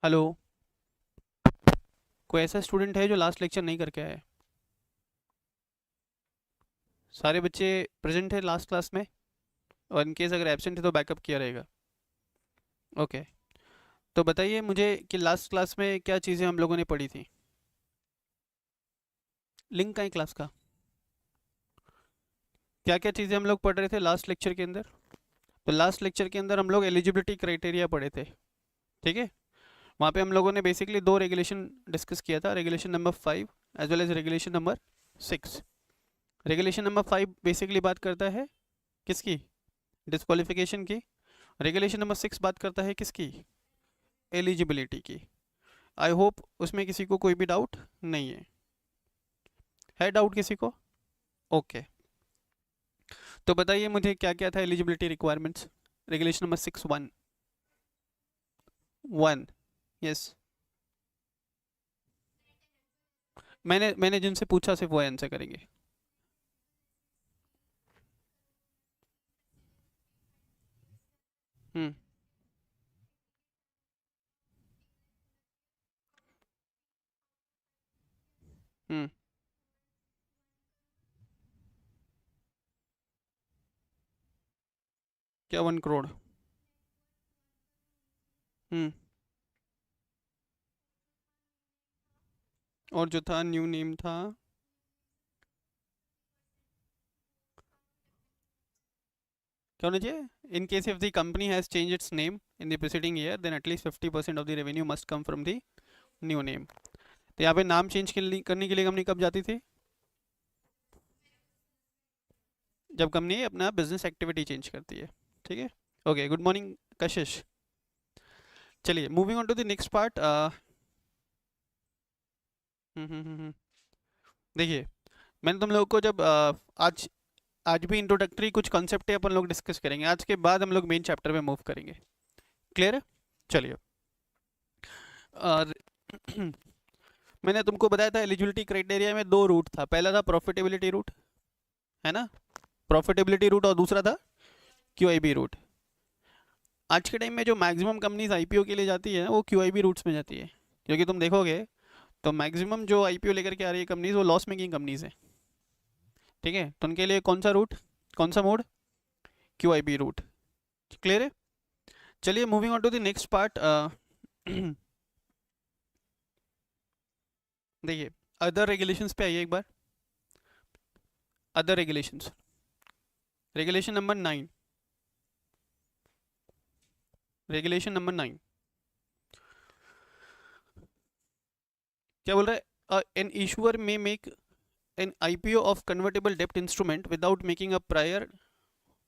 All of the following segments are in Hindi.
हेलो। कोई ऐसा स्टूडेंट है जो लास्ट लेक्चर नहीं करके आया है? सारे बच्चे प्रेजेंट है लास्ट क्लास में? और इनकेस अगर एब्सेंट है तो बैकअप किया रहेगा। ओके। तो बताइए मुझे कि लास्ट क्लास में क्या चीज़ें हम लोगों ने पढ़ी थी। लिंक का है क्लास का। क्या क्या चीज़ें हम लोग पढ़ रहे थे लास्ट लेक्चर के अंदर? तो लास्ट लेक्चर के अंदर हम लोग एलिजिबिलिटी क्राइटेरिया पढ़े थे। ठीक है। वहाँ पे हम लोगों ने बेसिकली दो रेगुलेशन डिस्कस किया था, regulation number 5 as well as regulation number 6। Regulation number 5 basically बात करता है किसकी? डिस्क्वालिफिकेशन की। रेगुलेशन नंबर 6 बात करता है किसकी? एलिजिबिलिटी की। आई होप उसमें किसी को कोई भी डाउट नहीं है डाउट किसी को? ओके। तो बताइए मुझे क्या क्या था eligibility requirements. Regulation number 6(1). 1। Yes. मैंने जिनसे पूछा सिर्फ वो आंसर करेंगे। हम्म। हम्म। क्या 1 करोड़? हम्म। और जो था न्यू नेम था? क्या होना चाहिए? In case if the company has change its name in the preceding year then at least 50% of the revenue must come from the new name. तो यहाँ पे नाम चेंज करने के लिए कंपनी कब जाती थी? जब कंपनी अपना बिजनेस एक्टिविटी चेंज करती है। ठीक है। Okay, good morning Kashish. चलिए moving on to the next part. देखिए, मैंने तुम लोगों को जब आज आज भी इंट्रोडक्टरी कुछ कॉन्सेप्ट है अपन लोग डिस्कस करेंगे, आज के बाद हम लोग मेन चैप्टर में मूव करेंगे। क्लियर है? चलिए। और मैंने तुमको बताया था एलिजिबिलिटी क्राइटेरिया में दो रूट था, पहला था प्रॉफिटेबिलिटी रूट, है ना? प्रॉफिटेबिलिटी रूट, और दूसरा था क्यूआईबी रूट। आज के टाइम में जो मैक्सिमम कंपनीज आईपीओ के लिए जाती है वो क्यूआईबी रूट्स में जाती है, क्योंकि तुम देखोगे तो मैक्सिमम जो आईपीओ लेकर के आ रही है कंपनीज वो लॉस मेकिंग कंपनीज है। ठीक है, तो उनके लिए कौन सा रूट, कौन सा मोड? QIB root. क्लियर है? चलिए moving on to the next part. देखिए, अदर रेगुलेशंस पे आइए एक बार। Other regulations, regulation number 9। Regulation number 9 क्या बोल रहा है? An issuer may make an IPO of convertible debt instrument without making a prior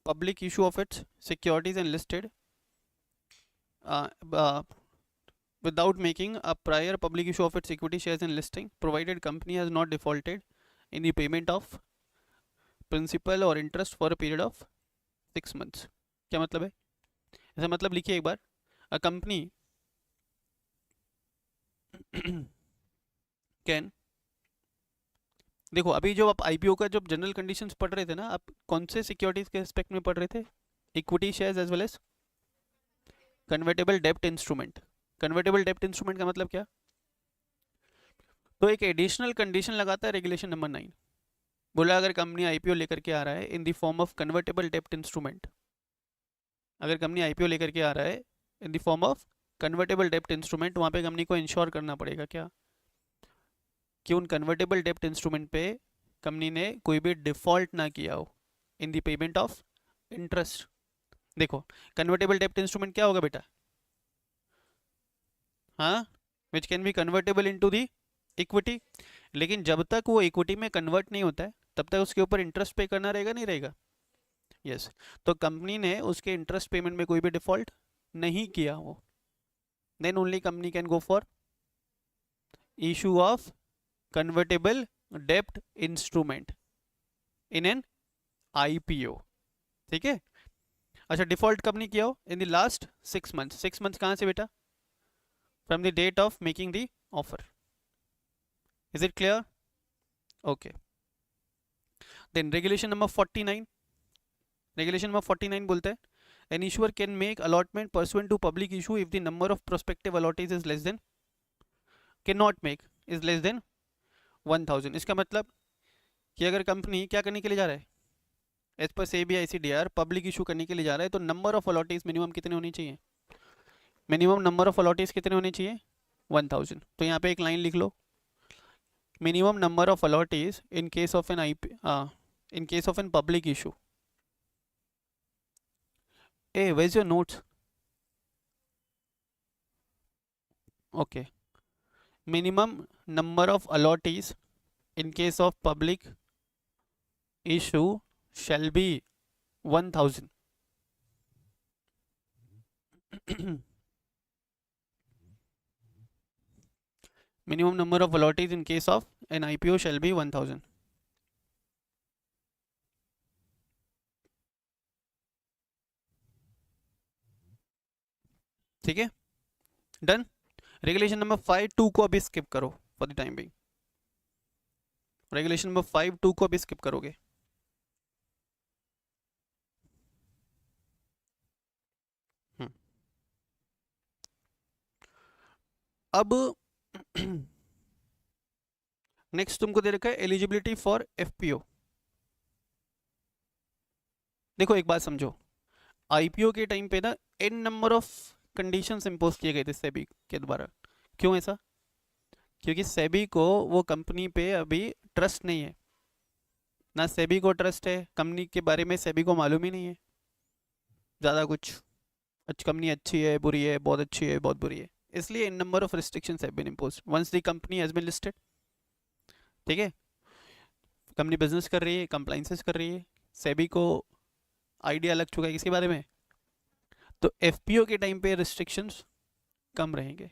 public issue of its securities and listed uh, uh, without making a prior public issue of its equity shares and listing, provided company has not defaulted in the payment of principal or interest for a period of 6 months। क्या मतलब है? ऐसा मतलब लिखिए एक बार। अ कंपनी कैन, देखो अभी जो आप आईपीओ का जब जनरल कंडीशंस पढ़ रहे थे ना, आप कौन से सिक्योरिटीज के एस्पेक्ट में पढ़ रहे थे? Equity shares as well as convertible डेप्ट इंस्ट्रूमेंट। कन्वर्टेबल डेप्ट इंस्ट्रूमेंट का मतलब क्या? तो एक एडिशनल कंडीशन लगाता है रेगुलेशन नंबर 9। बोला अगर कंपनी आईपीओ लेकर के आ रहा है in the form of convertible डेप्ट इंस्ट्रूमेंट, अगर कंपनी आईपीओ लेकर के आ रहा है in the form of convertible डेप्ट इंस्ट्रूमेंट, वहाँ पे कंपनी को इंश्योर करना पड़ेगा क्या? कि उन कन्वर्टेबल डेप्ट इंस्ट्रूमेंट पे कंपनी ने कोई भी डिफॉल्ट ना किया हो in the payment of interest. देखो, कन्वर्टेबल डेप्ट इंस्ट्रूमेंट क्या होगा बेटा? हाँ, which can be convertible into the equity. लेकिन जब तक वो इक्विटी में कन्वर्ट नहीं होता है तब तक उसके ऊपर इंटरेस्ट पे करना रहेगा, नहीं रहेगा? यस। तो कंपनी ने उसके इंटरेस्ट पेमेंट में कोई भी डिफॉल्ट नहीं किया हो, then only company can go for issue of convertible डेप्ट इंस्ट्रूमेंट इन एन आईपीओ। ठीक है। अच्छा, डिफॉल्ट कब नहीं किया हो? In the last 6 months. 6 months कहाँ से बेटा? From the date of making the offer. Is it clear? Okay. Then regulation number 49। Regulation number 49 बोलते हैं An issuer can make allotment pursuant to public issue if the number of prospective allottees is less than, cannot make is less than 1000. इसका मतलब कि अगर कंपनी क्या करने के लिए जा रहा है, as per SEBI ICDR public issue करने के लिए जा रहा है, तो नंबर ऑफ अलॉटीज मिनिमम कितने होनी चाहिए, मिनिमम नंबर ऑफ अलॉटीज कितने होने चाहिए 1000. तो यहाँ पे एक लाइन लिख लो, minimum number of allottees in case of an in case of an public issue. Hey, where's your notes? Okay. Minimum number of allottees in case of public issue shall be 1000. Minimum number of allottees in case of an IPO shall be 1000. ठीक है, डन. रेगुलेशन नंबर 5(2) को अभी स्किप करो for the time being. Regulation number 5(2) को अभी स्किप करोगे. अब नेक्स्ट तुमको दे रखा है एलिजिबिलिटी फॉर एफपीओ. देखो एक बात समझो, आईपीओ के टाइम पे ना an number of conditions impose किए गए थे सेबी के द्वारा. क्यों ऐसा? क्योंकि सेबी को वो कंपनी पे अभी ट्रस्ट नहीं है ना, सेबी को ट्रस्ट है कंपनी के बारे में, सेबी को मालूम ही नहीं है ज़्यादा कुछ, कंपनी अच्छी है बुरी है, बहुत अच्छी है बहुत बुरी है, इसलिए इन number of restrictions have been imposed once the company has been listed. ठीक है, कंपनी बिजनेस कर रही है, कंप्लाइंसेस कर रही है, सेबी को आइडिया लग चुका है किसके बारे में, तो एफपीओ के टाइम पे रिस्ट्रिक्शंस कम रहेंगे.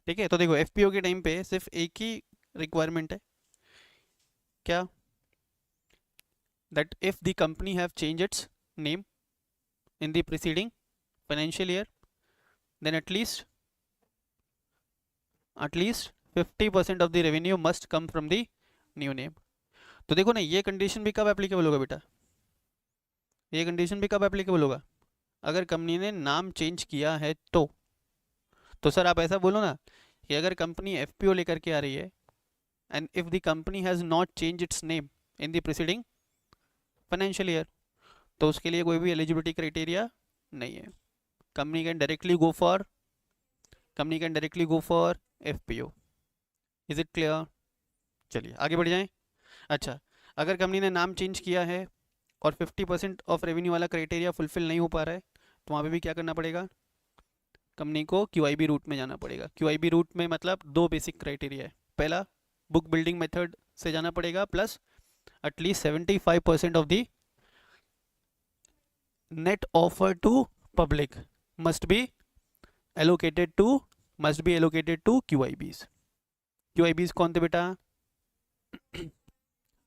ठीक है, तो देखो एफपीओ के टाइम पे सिर्फ एक ही रिक्वायरमेंट है, क्या, that if the company have change its name in the preceding financial year then at least 50% of the revenue must come from the new name. तो देखो ना, ये कंडीशन भी कब एप्लीकेबल होगा बेटा, ये कंडीशन भी कब एप्लीकेबल होगा, अगर कंपनी ने नाम चेंज किया है तो सर आप ऐसा बोलो ना कि अगर कंपनी एफपीओ लेकर के आ रही है and if the company has not change its name in the preceding financial year, तो उसके लिए कोई भी एलिजिबिलिटी क्राइटेरिया नहीं है. Company can directly go for FPO. Is it clear? चलिए आगे बढ़ जाएं. अच्छा, अगर कंपनी ने नाम चेंज किया है और 50% ऑफ रेवेन्यू वाला क्राइटेरिया फुलफिल नहीं हो पा रहा है, तो वहाँ पे भी क्या करना पड़ेगा, कंपनी को क्यूआईबी रूट में जाना पड़ेगा. क्यूआईबी रूट में मतलब दो बेसिक क्राइटेरिया है, पहला बुक बिल्डिंग मेथड से जाना पड़ेगा, plus at least 75% of the net offer to public must be allocated to QIBs. QIBs कौन थे बेटा?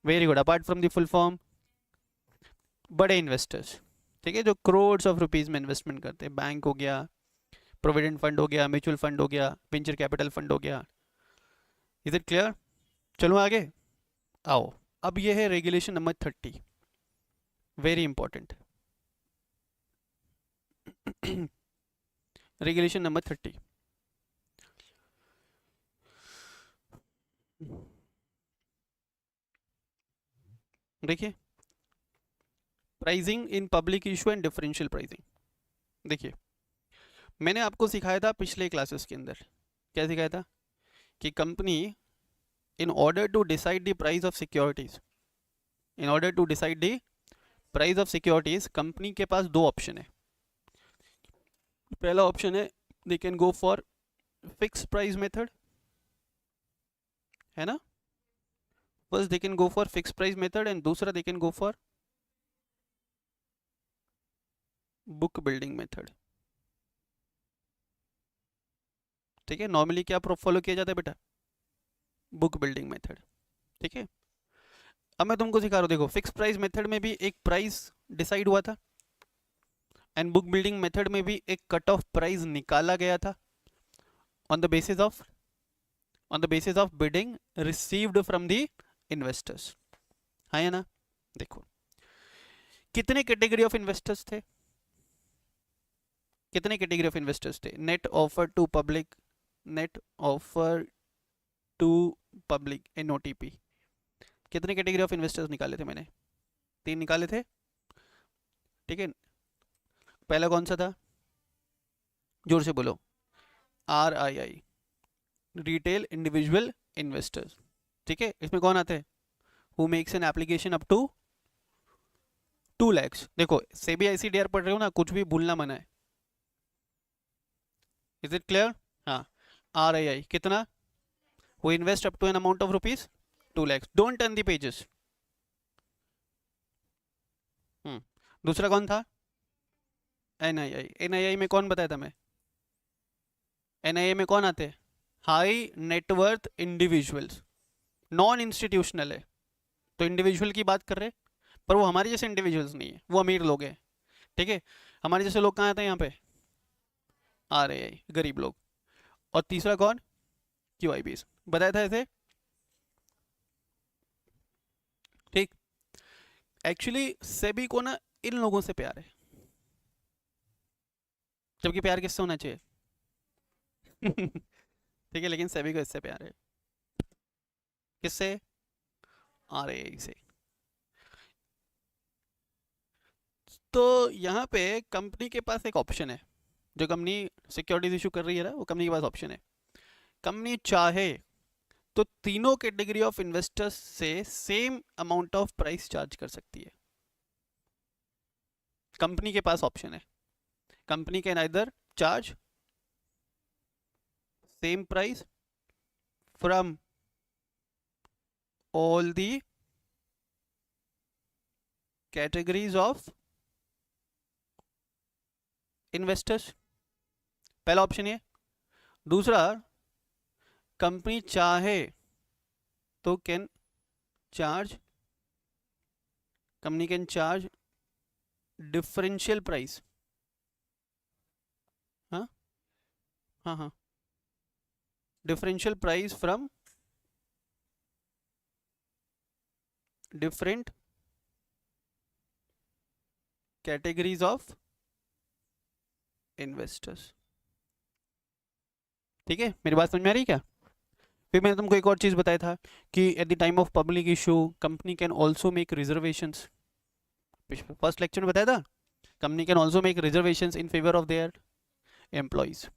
Very good, apart from the full form बड़े इन्वेस्टर्स. ठीक है, जो करोड्स ऑफ रुपीज में इन्वेस्टमेंट करते हैं, बैंक हो गया, प्रोविडेंट फंड हो गया, म्यूचुअल फंड हो गया, वेंचर कैपिटल फंड हो गया. Is it clear? चलो आगे आओ. अब ये है regulation number 30, very important. Regulation number 30. देखिए, pricing in public issue and differential pricing. देखिए, मैंने आपको सिखाया था पिछले क्लासेस के अंदर, क्या सिखाया था कि company in order to decide the price of securities, company के पास दो ऑप्शन है. पहला ऑप्शन है they can go for fix price method, है ना, first they can go for fix price method and दूसरा they can go for book building method. ठीक है, नॉर्मली क्या फॉलो किया जाता है बेटा, बुक बिल्डिंग मेथड. ठीक है, अब मैं तुमको सिखा रहा हूँ. देखो, फिक्स प्राइस मेथड में भी एक प्राइस डिसाइड हुआ था एंड बुक बिल्डिंग मेथड में भी एक कट ऑफ प्राइस निकाला गया था on the basis of bidding received from the investors. हाँ या ना? देखो, कितने कैटेगरी ऑफ इन्वेस्टर्स थे, कितने कैटेगरी ऑफ इन्वेस्टर्स थे? Net offer to public, net offer to public, NOTP, कितने कैटेगरी ऑफ इन्वेस्टर्स निकाले थे मैंने? 3 निकाले थे, ठीक है। पहला कौन सा था? जोर से बोलो। RII, रिटेल इंडिविजुअल इन्वेस्टर्स, ठीक है। इसमें कौन आते हैं? Who makes an application up to 2 lakhs। देखो सेबी ICDR पढ़ रहे हो ना, कुछ भी भूलना मना है। Is it clear? हाँ। RII कितना? Who invest up to an amount of rupees 2 lakhs। Don't turn the pages. दूसरा कौन था? NII में कौन बताया था मैं? NII में कौन आते हैं? High net worth individuals, non institutional है, तो इंडिविजुअल की बात कर रहे हैं, पर वो हमारे जैसे इंडिविजुअल्स नहीं है, वो अमीर लोग हैं, ठीक है। हमारे जैसे लोग कहाँ आते हैं यहाँ पे? RII, गरीब लोग। और तीसरा कौन? QIBs, बताया था ऐसे, ठीक। एक्चुअली सेबी को ना इन लोगों से प्यार है, जबकि प्यार किससे होना चाहिए? ठीक है, लेकिन सेबी को इससे प्यार है। किससे? RII से। तो यहाँ पे कंपनी के पास एक ऑप्शन है, जो कंपनी सिक्योरिटीज इशू कर रही है ना, वो कंपनी के पास ऑप्शन है। कंपनी चाहे तो तीनों कैटेगरी ऑफ इन्वेस्टर्स से same amount of price charge कर सकती है। कंपनी के पास ऑप्शन है, company can either charge same price from all the categories of investors, पहला ऑप्शन ये। दूसरा, कंपनी चाहे तो can charge, company can charge differential price. हाँ हाँ हाँ, differential price from different categories of investors, ठीक है। मेरी बात समझ में आ रही है क्या? फिर मैंने तुमको एक और चीज़ बताया था कि at the time of public issue company can also make reservations. First lecture में बताया था, company can also make reservations in favour of their employees.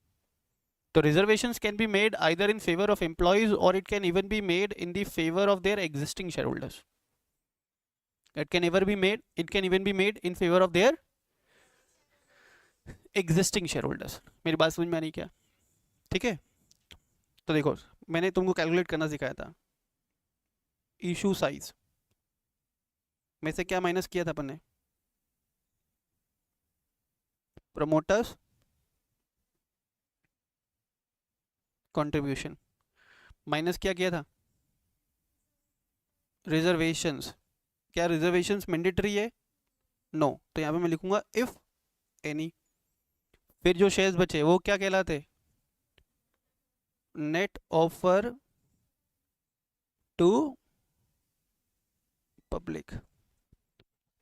तो reservations can be made either in favour of employees और it can even be made in the favour of their existing shareholders. It can even be made in favour of their existing shareholders. मेरी बात समझ में आ रही क्या? ठीक है। तो देखो, मैंने तुमको कैलकुलेट करना सिखाया था, इशू साइज में से क्या माइनस किया था अपन ने? प्रमोटर्स कंट्रीब्यूशन, माइनस क्या किया था? रिजर्वेशंस। क्या रिजर्वेशंस मैंडेटरी है? नो। तो यहाँ पे मैं लिखूंगा इफ एनी। फिर जो शेयर्स बचे वो क्या कहलाते? Net offer to public,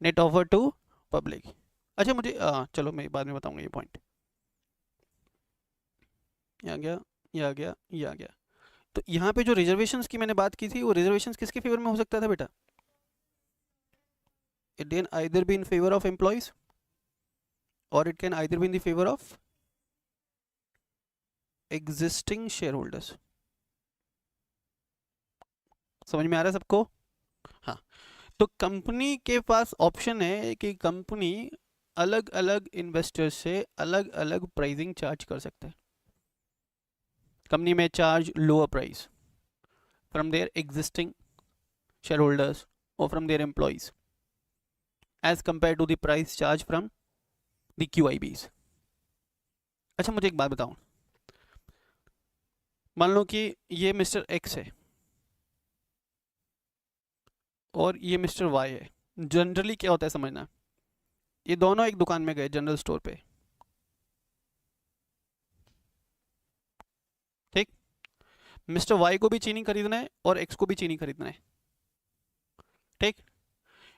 net offer to public. अच्छा मुझे चलो मैं बाद में बताऊंगा ये पॉइंट। ये आ गया, ये आ गया, ये आ गया। तो यहाँ पे जो रिजर्वेशंस की मैंने बात की थी, वो रिजर्वेशंस किसके फेवर में हो सकता था बेटा? It can either be in favour of employees और it can either be in the favour of existing shareholders. समझ में आ रहा है सबको? हाँ। तो कंपनी के पास ऑप्शन है कि कंपनी अलग अलग इन्वेस्टर्स से अलग अलग प्राइसिंग चार्ज कर सकते हैं। Company may charge lower price from their existing share holders और from their employees as compare to the price charge from the QIBs। अच्छा मुझे एक बात बताओ, मान लो कि ये मिस्टर X है और ये मिस्टर Y है। जनरली क्या होता है समझना, ये दोनों एक दुकान में गए, जनरल स्टोर पे, ठीक। मिस्टर Y को भी चीनी खरीदना है और X को भी चीनी खरीदना है, ठीक।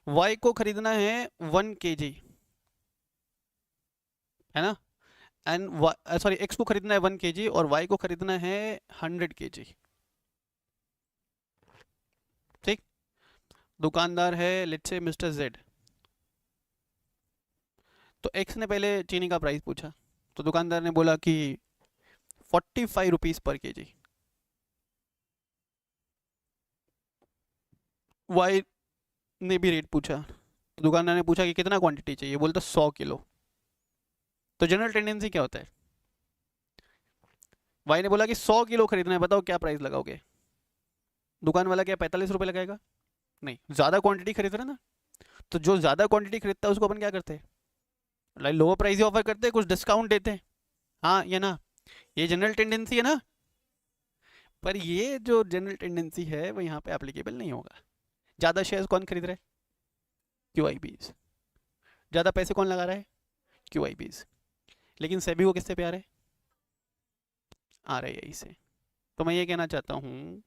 Y को खरीदना है 1 kg, है ना, एंड सॉरी एक्स को खरीदना है 1 kg और वाई को खरीदना है 100 kg। ठीक, दुकानदार है लेट्स से मिस्टर जेड। तो एक्स ने पहले चीनी का प्राइस पूछा, तो दुकानदार ने बोला कि 45 रुपीज़ पर kg। वाई ने भी रेट पूछा, तो दुकानदार ने पूछा कि कितना क्वांटिटी चाहिए, बोलता 100 किलो। तो जनरल टेंडेंसी क्या होता है, वाई ने बोला कि 100 किलो खरीदना है, बताओ क्या प्राइस लगाओगे। दुकान वाला क्या 45 रुपये लगाएगा, नहीं, ज़्यादा क्वांटिटी खरीद रहे हैं ना, तो जो ज़्यादा क्वांटिटी खरीदता है उसको अपन क्या करते हैं, लाइक लोअर प्राइस ही ऑफर करते हैं, कुछ डिस्काउंट देते हैं। हाँ या ना, ये जनरल टेंडेंसी है ना। पर ये जो जनरल टेंडेंसी है वो यहाँ पे एप्लीकेबल नहीं होगा। ज़्यादा शेयर्स कौन खरीद रहा है, QIBs। ज़्यादा पैसे कौन लगा रहा है, QIBs। लेकिन सेबी को किससे प्यार है, RII से। तो मैं ये कहना चाहता हूँ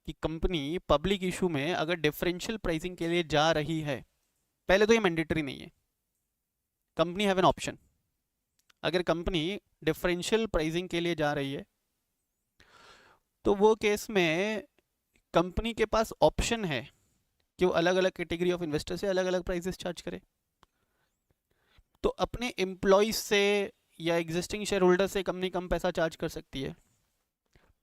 कि कंपनी पब्लिक इशू में अगर डिफरेंशियल प्राइसिंग के लिए जा रही है, पहले तो ये मैंडेटरी नहीं है, कंपनी हैव एन ऑप्शन। अगर कंपनी डिफरेंशियल प्राइसिंग के लिए जा रही है तो वो केस में कंपनी के पास ऑप्शन है कि वो अलग अलग कैटेगरी ऑफ इन्वेस्टर से अलग अलग प्राइसेस चार्ज करे। तो अपने एम्प्लॉयज से या एग्जिस्टिंग शेयर होल्डर से कंपनी कम पैसा चार्ज कर सकती है,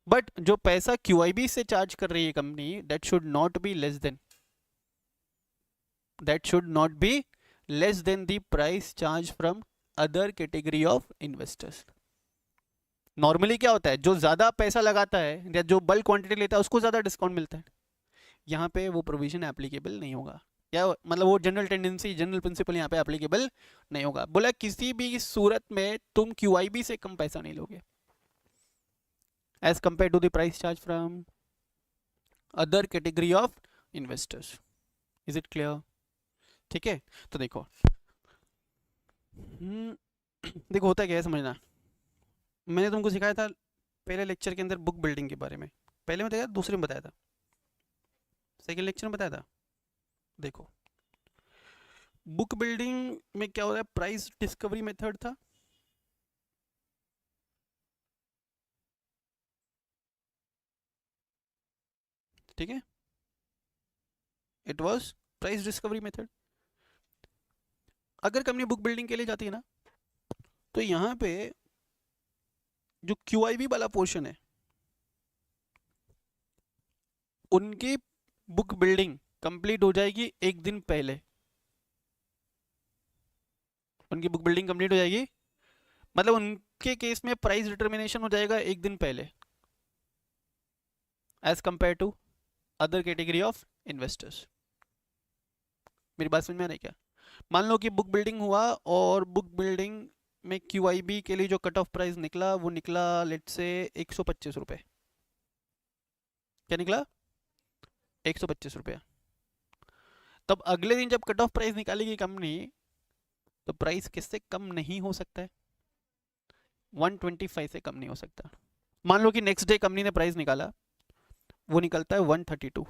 बट जो पैसा QIB से चार्ज कर रही है company, that should not be less then, that should not be less than the price charge from other category of investors. Normally क्या होता है, जो ज़्यादा पैसा लगाता है या जो बल्क क्वांटिटी लेता है उसको ज़्यादा डिस्काउंट मिलता है। यहाँ पे वो प्रोविजन एप्लीकेबल नहीं होगा, या मतलब वो जनरल टेंडेंसी, जनरल प्रिंसिपल यहाँ पे एप्लीकेबल नहीं होगा। बोला किसी भी सूरत में तुम QIB से कम पैसा नहीं लोगे as compare to the price charge from other category of investors. Is it clear? ठीक है, तो देखो देखो होता क्या है समझना। मैंने तुमको सिखाया था पहले लेक्चर के अंदर बुक बिल्डिंग के बारे में, पहले में बताया, दूसरे में बताया था, सेकेंड लेक्चर में बताया था। देखो बुक बिल्डिंग में क्या हो रहा है, प्राइस डिस्कवरी मेथड था, ठीक है, it was price discovery method. अगर कंपनी बुक बिल्डिंग के लिए जाती है ना, तो यहाँ पे जो QIB वाला पोर्शन है उनकी बुक बिल्डिंग कंप्लीट हो जाएगी एक दिन पहले, उनकी बुक बिल्डिंग कंप्लीट हो जाएगी, मतलब उनके केस में प्राइस डिटर्मिनेशन हो जाएगा एक दिन पहले as compare to other category of investors. मेरी बात समझ में आ रही है क्या? मान लो कि बुक बिल्डिंग हुआ और बुक बिल्डिंग में QIB के लिए जो कट ऑफ प्राइस निकला वो निकला लेट से 125 रुपये। क्या निकला? 125 रुपये। तब अगले दिन जब कट ऑफ प्राइस निकालेगी कंपनी, तो प्राइस किससे कम नहीं हो सकता है, 125 से कम नहीं हो सकता। मान लो कि नेक्स्ट डे कंपनी ने प्राइस निकाला, वो निकलता है 132।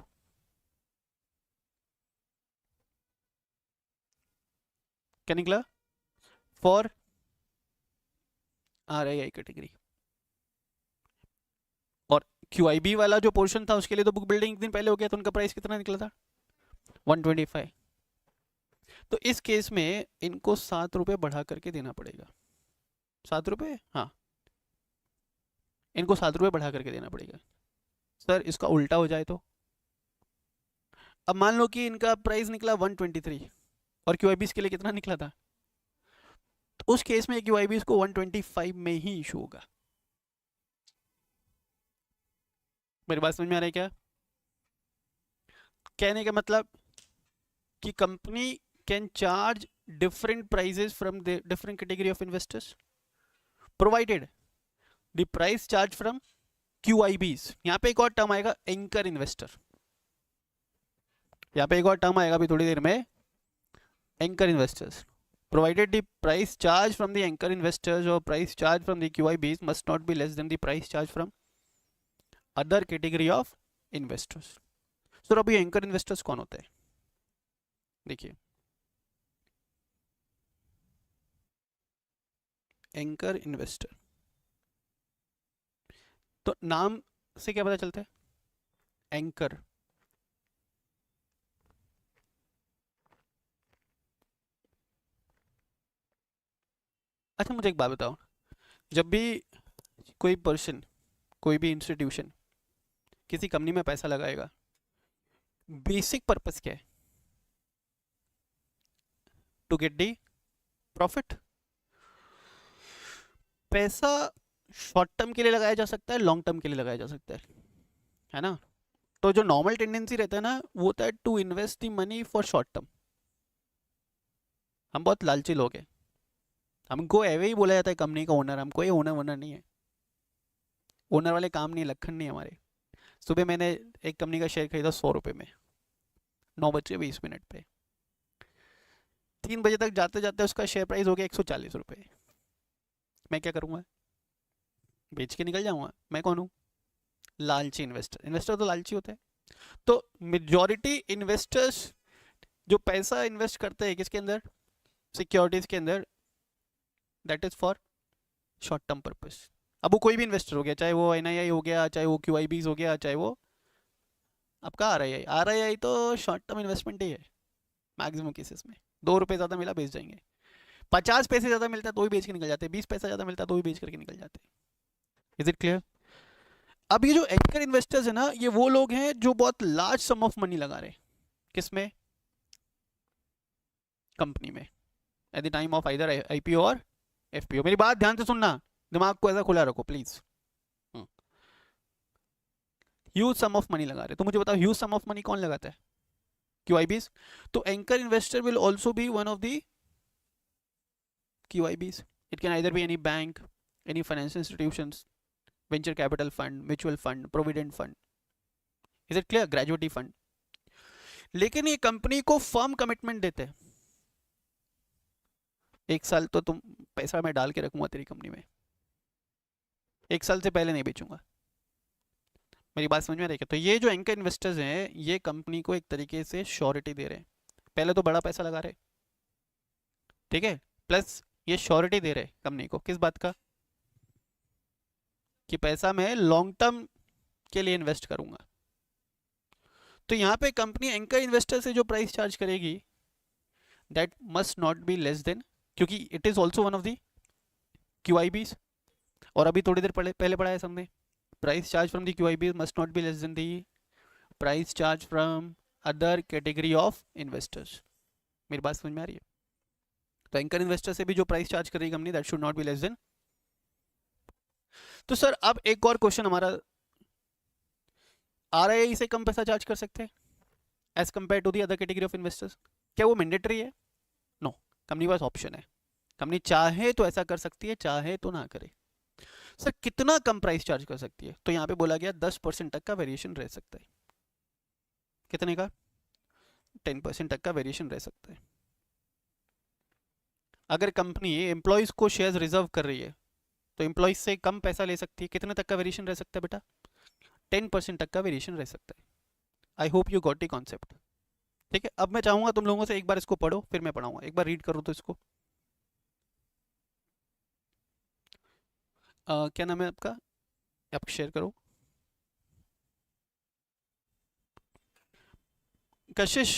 क्या निकला? For RII category. और QIB वाला जो पोर्शन था उसके लिए तो बुक बिल्डिंग एक दिन पहले हो गया, तो उनका प्राइस कितना निकला था, 125। तो इस केस में इनको 7 रुपये बढ़ा करके देना पड़ेगा, 7 रुपये, हाँ, इनको 7 रुपये बढ़ा करके देना पड़ेगा। सर इसका उल्टा हो जाए तो, अब मान लो कि इनका प्राइस निकला 123 और QIB के लिए कितना निकला था, तो उस केस में QIB को 125 में ही इशू होगा। मेरी बात समझ में आ रही है क्या? कहने का मतलब कि company can charge different prices from the different category of investors provided the price charge from QIBs। यहाँ पे एक और टर्म आएगा एंकर इन्वेस्टर, यहाँ पे एक और टर्म आएगा अभी थोड़ी देर में, anchor investors. provided the price charge from the anchor investors or price charge from the QIBs must not be less than the price charge from other category of investors। Sir अभी एंकर इन्वेस्टर्स कौन होते हैं? देखिए एंकर इन्वेस्टर, तो नाम से क्या पता चलता है? एंकर। अच्छा मुझे एक बात बताओ, जब भी कोई पर्सन, कोई भी इंस्टीट्यूशन किसी कंपनी में पैसा लगाएगा, बेसिक पर्पस क्या है? To get the profit. पैसा शॉर्ट टर्म के लिए लगाया जा सकता है, लॉन्ग टर्म के लिए लगाया जा सकता है ना? तो जो नॉर्मल टेंडेंसी रहता है ना, वो होता है to invest the money for short term. हम बहुत लालची लोग हैं, हमको एवे ही बोला जाता है कंपनी का ओनर, हमको ये ओनर वोनर नहीं है, ओनर वाले काम नहीं, लखन नहीं हमारे। सुबह मैंने एक कंपनी का शेयर खरीदा 100 रुपये में, 9:20 पे, 3 बजे तक जाते जाते उसका शेयर प्राइस हो गया 140 रुपये। मैं क्या करूँगा? बेच के निकल जाऊँगा? मैं कौन हूँ? लालची इन्वेस्टर। इन्वेस्टर तो लालची होते हैं। तो मेजॉरिटी इन्वेस्टर्स जो पैसा इन्वेस्ट करते हैं किसके अंदर? सिक्योरिटीज के अंदर, that is for short term purpose. अब वो कोई भी इन्वेस्टर हो गया, चाहे वो एनआईआई हो गया, चाहे वो क्यूआईबीज हो गया, चाहे वो आपका आरआईआई। आरआईआई तो शॉर्ट टर्म इन्वेस्टमेंट ही है मैक्सिमम केसेस में। 2 रुपये ज़्यादा मिला बेच जाएंगे, 50 पैसे ज़्यादा मिलता है तो भी बेच के निकल जाते हैं, 20 पैसा ज़्यादा मिलता है तो भी बेच करके निकल जाते हैं। Is it clear? अब ये जो एंकर इन्वेस्टर्स है ना, ये वो लोग हैं जो बहुत लार्ज सम ऑफ मनी लगा रहे हैं। किसमें? कंपनी में, eight the time of either IPO और एफपीओ। मेरी बात ध्यान से सुनना, दिमाग को ऐसा खुला रखो please. Huge sum of money लगा रहे, तो मुझे बताओ ह्यूज सम ऑफ मनी कौन लगाता है? क्यूआईबीज। तो anchor investor will also be one of the QIBs. It can either be any bank, any financial institutions, venture capital fund, mutual fund, provident fund. Is it clear? Gratuity fund. लेकिन ये कंपनी को फर्म कमिटमेंट देते हैं, 1 साल तो तुम पैसा मैं डाल के रखूंगा तेरी कंपनी में, 1 साल से पहले नहीं बेचूंगा। मेरी बात समझ में आ रही है क्या? तो ये जो एंकर इन्वेस्टर्स हैं, ये कंपनी को एक तरीके से श्योरिटी दे रहे हैं। पहले तो बड़ा पैसा लगा रहे, ठीक है, प्लस ये श्योरिटी दे रहे कंपनी को, किस बात का? कि पैसा मैं लॉन्ग टर्म के लिए इन्वेस्ट करूंगा। तो यहाँ पे कंपनी एंकर इन्वेस्टर से जो प्राइस चार्ज करेगी, that must not be less than, क्योंकि it is also one of the QIBs. और अभी थोड़ी देर पहले पढ़ा है सबने, price charge from the QIBs must not be less than the price charge from other category of investors. मेरी बात समझ में आ रही है? तो एंकर इन्वेस्टर से भी जो प्राइस चार्ज करेगी company, that should not be less then. तो सर अब एक और क्वेश्चन हमारा, आरआईआई से कम पैसा चार्ज कर सकते हैं as compare to the other category of investors? क्या वो मैंडेटरी है? नो, कंपनी के पास ऑप्शन है। कंपनी चाहे तो ऐसा कर सकती है, चाहे तो ना करे। सर कितना कम प्राइस चार्ज कर सकती है? तो यहाँ पे बोला गया 10% तक का वेरिएशन रह सकता है। कितने का? 10% तक का वेरिएशन रह सकता है। अगर कंपनी एम्प्लॉयज को शेयर्स रिजर्व कर रही है, तो एम्प्लॉयज से कम पैसा ले सकती है। कितने तक का वेरिएशन रह सकता है बेटा? 10% तक का वेरिएशन रह सकता है। आई hope you got the concept. ठीक है, अब मैं चाहूंगा तुम लोगों से एक बार इसको पढ़ो, फिर मैं पढ़ाऊंगा। एक बार रीड करो तो इसको। क्या नाम है आपका? आप शेयर करो। कशिश,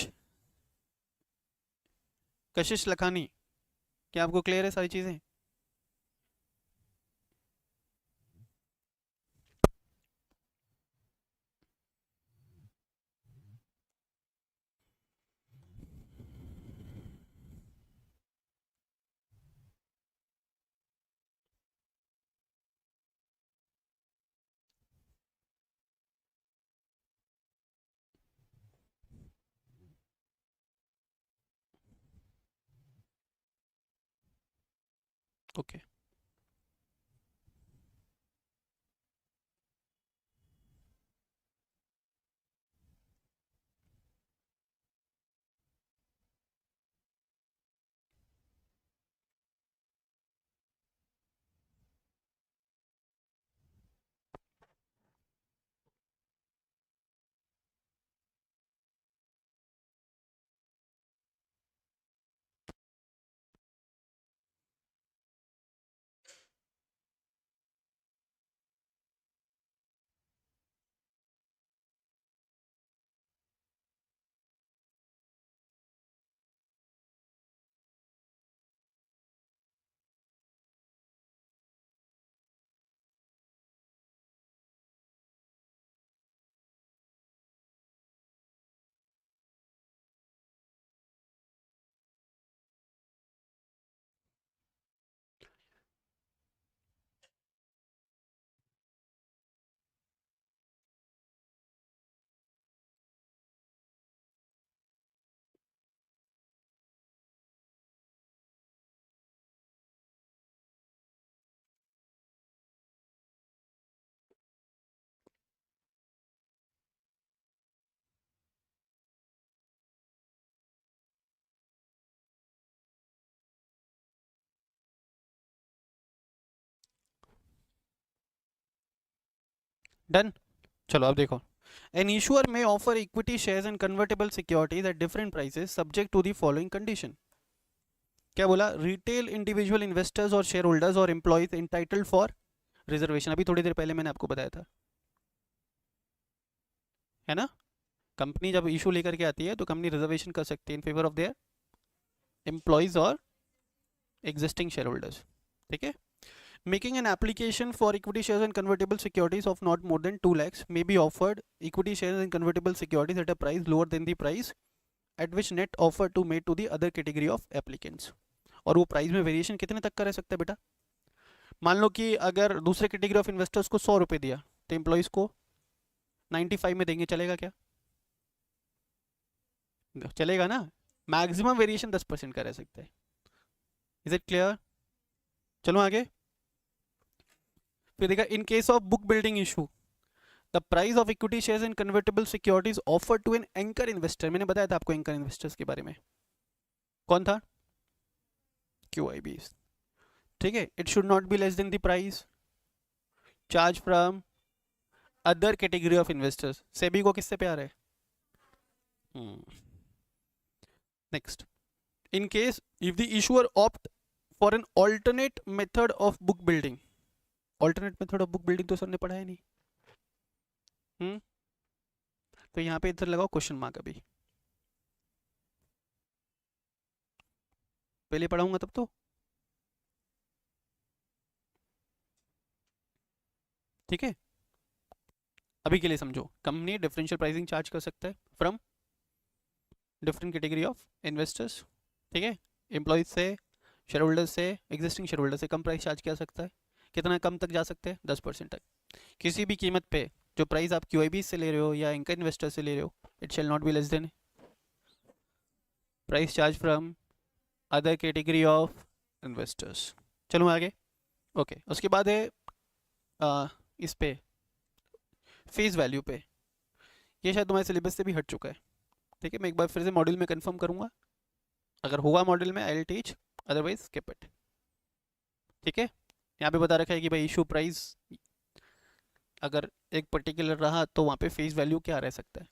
कशिश लखानी, क्या आपको क्लियर है सारी चीज़ें? ओके। डन। चलो अब देखो, एन इशूअर में offer equity shares and convertible securities at different prices subject to the following condition. क्या बोला? रिटेल इंडिविजुअल इन्वेस्टर्स और शेयर होल्डर्स और एम्प्लॉइज इंटाइटल्ड फॉर रिजर्वेशन, अभी थोड़ी देर पहले मैंने आपको बताया था, है ना? कंपनी जब इशू लेकर के आती है तो कंपनी रिजर्वेशन कर सकती है इन फेवर ऑफ देयर एम्प्लॉइज और एग्जिस्टिंग शेयर होल्डर्स, ठीक है? Making an application for equity shares and convertible securities of not more than 2 lakhs may be offered equity shares and convertible securities at a price lower than the price at which net offer to made to the other category of applicants। और वो प्राइस में वेरिएशन कितने तक का रह सकता है बेटा? मान लो कि अगर दूसरे कैटेगरी ऑफ इन्वेस्टर्स को 100 रुपये दिया तो एम्प्लॉइज को 95 में देंगे, चलेगा क्या? चलेगा ना? मैक्सिमम वेरिएशन 10% का रह सकता है। Is it clear? चलो आगे। फिर देखा, in case of book building issue the price of equity shares and convertible securities offer to an anchor investor. मैंने बताया था आपको एंकर इन्वेस्टर्स के बारे में, कौन था? QIB, ठीक है? It should not be less than the price charge from other category of investors. SEBI को किससे प्यार है? Next, in case if the issuer opt for an alternate method of book building. Alternate method of book building तो सर ने पढ़ा है नहीं। तो यहाँ पे इधर लगाओ क्वेश्चन मार्क, अभी पहले पढ़ाऊंगा तब तो, ठीक है? अभी के लिए समझो, कंपनी डिफरेंशियल प्राइसिंग चार्ज कर सकता है from different category of investors, ठीक है? एम्प्लॉयज से, शेयर होल्डर्स से, एग्जिस्टिंग शेयर होल्डर से कम प्राइस चार्ज किया सकता है। कितना कम तक जा सकते हैं? 10% तक। किसी भी कीमत पे जो प्राइस आप QIB से ले रहे हो या एंकर इन्वेस्टर से ले रहे हो, it shall not be less then price charge from other category of investors. चलो आगे। ओके, उसके बाद है इस पे फेस वैल्यू पे। ये शायद तुम्हारे सिलेबस से भी हट चुका है, ठीक है? मैं एक बार फिर से मॉड्यूल में कंफर्म करूंगा, अगर होगा मॉड्यूल में I will teach, otherwise skip it, ठीक है? यहाँ पे बता रखा है कि भाई इशू प्राइस अगर एक पर्टिकुलर रहा तो वहाँ पे फेस वैल्यू क्या रह सकता है,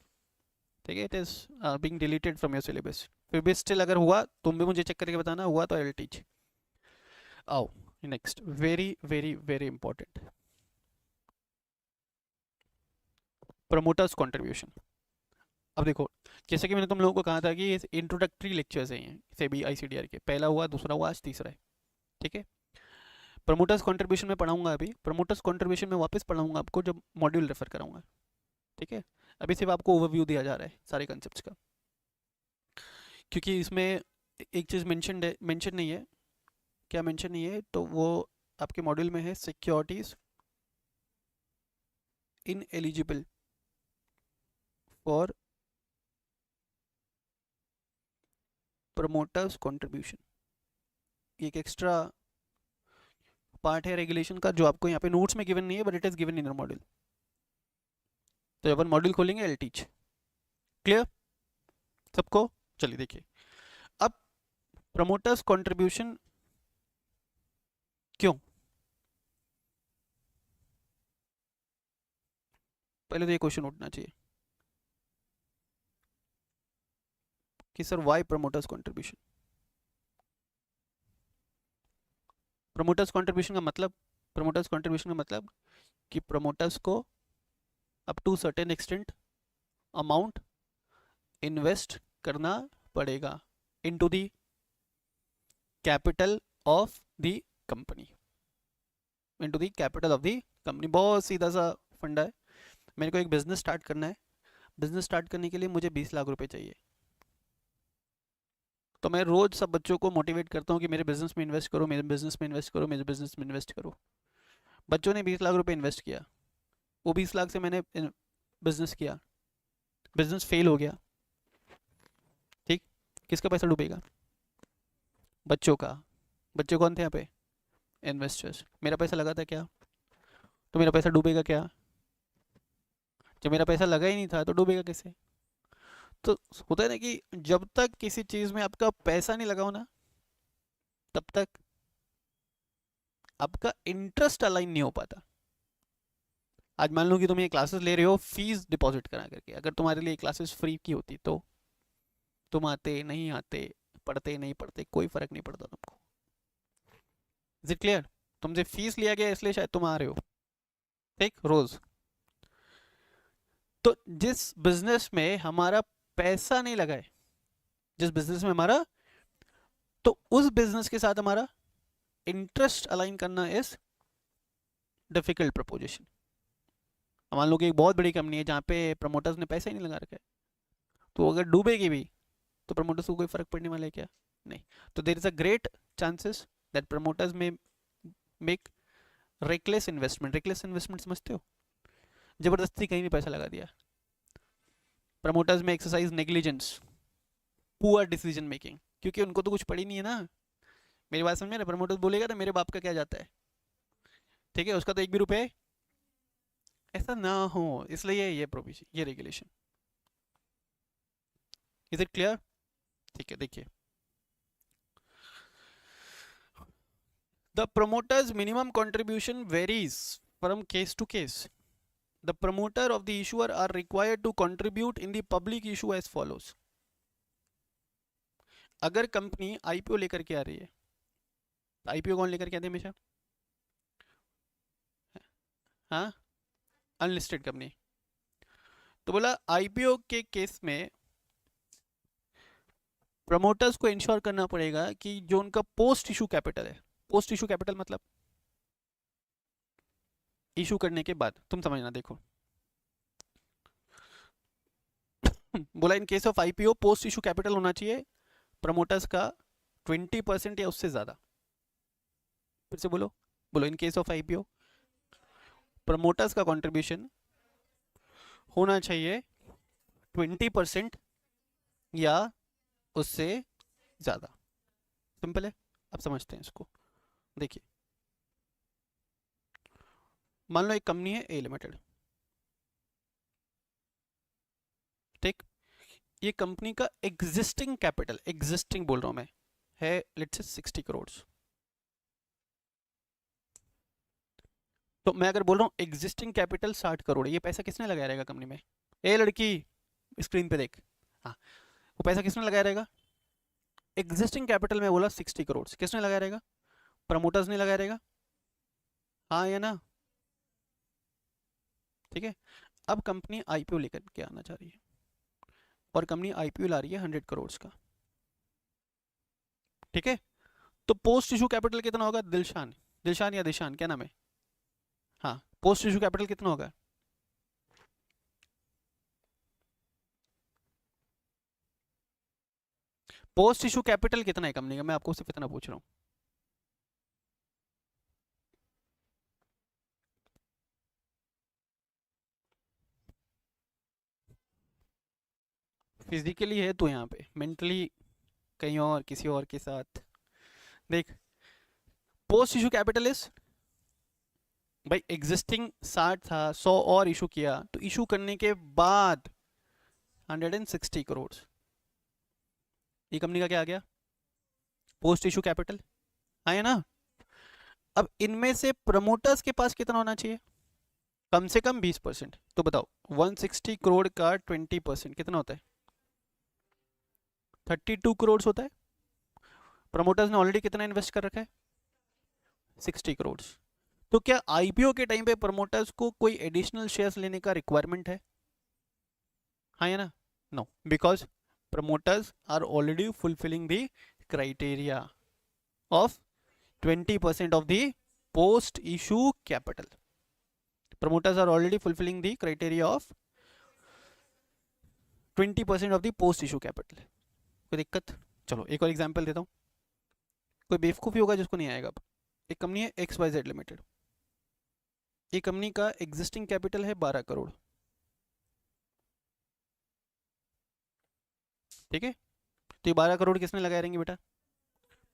ठीक है? It is being deleted from your syllabus. फिर भी स्टिल अगर हुआ तुम भी मुझे चेक करके बताना, हुआ तो आई विल टीच। आओ next, very very very important, promoters contribution. अब देखो, जैसे कि मैंने तुम लोगों को कहा था कि ये इंट्रोडक्टरी लेक्चर्स हैं सेबी ICDR के, पहला हुआ, दूसरा हुआ, आज तीसरा है, ठीक है? प्रमोटर्स कंट्रीब्यूशन में पढ़ाऊंगा, अभी प्रमोटर्स कंट्रीब्यूशन में वापस पढ़ाऊंगा आपको जब मॉड्यूल रेफर कराऊंगा, ठीक है? अभी सिर्फ आपको ओवरव्यू दिया जा रहा है सारे कंसेप्ट का, क्योंकि इसमें एक चीज़ मेंशन नहीं है। क्या मेंशन नहीं है? तो वो आपके मॉड्यूल में है, securities in eligible for promoters contribution. एक एक्स्ट्रा पार्ट है रेगुलेशन का जो आपको यहाँ पे नोट्स में गिवन नहीं है, but it is given in module. तो जब अपन मॉड्यूल खोलेंगे आई विल टीच। क्लियर सबको? चलिए देखिए, अब प्रमोटर्स कंट्रीब्यूशन क्यों, पहले तो ये क्वेश्चन उठना चाहिए कि sir why promoters contribution? Promoters contribution का मतलब, प्रमोटर्स कंट्रीब्यूशन का मतलब कि प्रमोटर्स को up to certain extent amount invest करना पड़ेगा into the capital of the company, into the capital of the company. बहुत सीधा सा फंडा है। मेरे को एक बिजनेस स्टार्ट करना है, बिजनेस स्टार्ट करने के लिए मुझे 20 लाख रुपए चाहिए, तो मैं रोज सब बच्चों को मोटिवेट करता हूँ कि मेरे बिजनेस में इन्वेस्ट करो, मेरे बिजनेस में इन्वेस्ट करो, मेरे बिजनेस में इन्वेस्ट करो। बच्चों ने 20 लाख रुपए इन्वेस्ट किया, वो 20 लाख से मैंने बिजनेस किया, बिजनेस फेल हो गया, ठीक? किसका पैसा डूबेगा? बच्चों का। बच्चे कौन थे यहाँ पे? इन्वेस्टर्स। मेरा पैसा लगा था क्या? तो मेरा पैसा डूबेगा क्या? जब मेरा पैसा लगा ही नहीं था तो डूबेगा कैसे? तो होता है ना कि जब तक किसी चीज में आपका पैसा नहीं लगाओ ना, तब तक आपका इंटरेस्ट अलाइन नहीं हो पाता। आज मान लो कि तुम ये क्लासेस ले रहे हो फीस डिपॉजिट करा करके, अगर तुम्हारे लिए क्लासेस फ्री की होती तो तुम आते नहीं आते, पढ़ते नहीं पढ़ते, कोई फर्क नहीं पड़ता तुमको। Is it clear? तुमसे फीस लिया गया इसलिए शायद तुम आ रहे हो, ठीक, रोज। तो जिस बिजनेस में हमारा पैसा नहीं लगा है, जिस बिजनेस में हमारा, तो उस बिजनेस के साथ हमारा इंटरेस्ट अलाइन करना इज डिफिकल्ट प्रपोजिशन। मान लो कि एक बहुत बड़ी कंपनी है जहाँ पे प्रमोटर्स ने पैसा ही नहीं लगा रखा है, तो अगर डूबेगी भी तो प्रमोटर्स को कोई फर्क पड़ने वाला है क्या? नहीं। तो there is a great chances that promoters may make reckless investment. Reckless investment समझते हो? जबरदस्ती कहीं भी पैसा लगा दिया। प्रमोटर्स में exercise negligence, poor decision making, क्योंकि उनको तो कुछ पड़ी नहीं है ना। मेरी बात समझ में ना? प्रमोटर्स बोलेगा ना मेरे बाप का क्या जाता है, ठीक है, उसका तो एक भी रुपए ऐसा ना हो, इसलिए ये प्रोविजन, ये रेगुलेशन। Is it clear? ठीक है, देखिए, the promoters minimum contribution varies from case to case. The promoter of the issuer are required to contribute in the public issue as follows. अगर कंपनी आईपीओ लेकर के आ रही है, आईपीओ कौन लेकर के आते हैं हमेशा? हाँ, अनलिस्टेड कंपनी। तो बोला आईपीओ के केस में प्रमोटर्स को इंश्योर करना पड़ेगा कि जो उनका पोस्ट इशू कैपिटल है, पोस्ट इशू कैपिटल मतलब इशू करने के बाद, तुम समझना, देखो बोला in case of IPO post issue capital होना चाहिए प्रमोटर्स का 20% या उससे ज्यादा। फिर से बोलो, बोलो, इन केस ऑफ आईपीओ प्रमोटर्स का कंट्रीब्यूशन होना चाहिए 20% या उससे ज्यादा। सिंपल है, अब समझते हैं इसको। देखिए, मान लो एक कंपनी है ए लिमिटेड, ठीक, ये कंपनी का एग्जिस्टिंग कैपिटल, एग्जिस्टिंग बोल रहा हूं मैं, है लेट्स से 60 करोड़। तो मैं अगर बोल रहा हूँ एग्जिस्टिंग कैपिटल 60 करोड़ है, ये पैसा किसने लगाया रहेगा कंपनी में? ए लड़की, स्क्रीन पे देख, हाँ, वो पैसा किसने लगाया रहेगा? एग्जिस्टिंग कैपिटल में बोला 60 करोड़, किसने लगाया रहेगा? प्रमोटर्स ने लगाया रहेगा, हाँ या ना? ठीक है। अब कंपनी आईपीओ लेकर के आना चाह रही है और कंपनी आईपीओ ला रही है 100 करोड़ का, ठीक है। तो पोस्ट इशू कैपिटल कितना होगा? दिलशान, दिलशान या दिशान, क्या नाम है? हाँ, पोस्ट इशू कैपिटल कितना होगा? पोस्ट इशू कैपिटल कितना है कंपनी का? मैं आपको सिर्फ इतना पूछ रहा हूँ। फिजिकली है तो यहाँ पे, मेंटली कहीं और किसी और के साथ। देख, पोस्ट इशू कैपिटल इज, भाई एग्जिस्टिंग 60 था, 100 और इशू किया, तो इशू करने के बाद 160 करोड़, ये कंपनी का क्या आ गया? पोस्ट इशू कैपिटल, है ना? अब इनमें से प्रमोटर्स के पास कितना होना चाहिए? कम से कम 20%। तो बताओ 160 करोड़ का 20% कितना होता है? 32 करोड़ होता है। प्रमोटर्स ने ऑलरेडी कितना इन्वेस्ट कर रखा है? 60 करोड़। तो क्या आईपीओ के टाइम पे प्रमोटर्स को कोई एडिशनल शेयर्स लेने का रिक्वायरमेंट है? हाँ या ना? No, because promoters are already fulfilling the criteria of 20% of the post issue capital. Promoters are already fulfilling the criteria of 20% of the post issue capital. कोई दिक्कत? चलो एक और एग्जांपल देता हूँ, कोई बेवकूफ़ी होगा जिसको नहीं आएगा। अब एक कंपनी है XYZ लिमिटेड, ये कंपनी का एग्जिस्टिंग कैपिटल है 12 करोड़, ठीक है। तो ये 12 करोड़ किसने लगाए रहेंगे बेटा?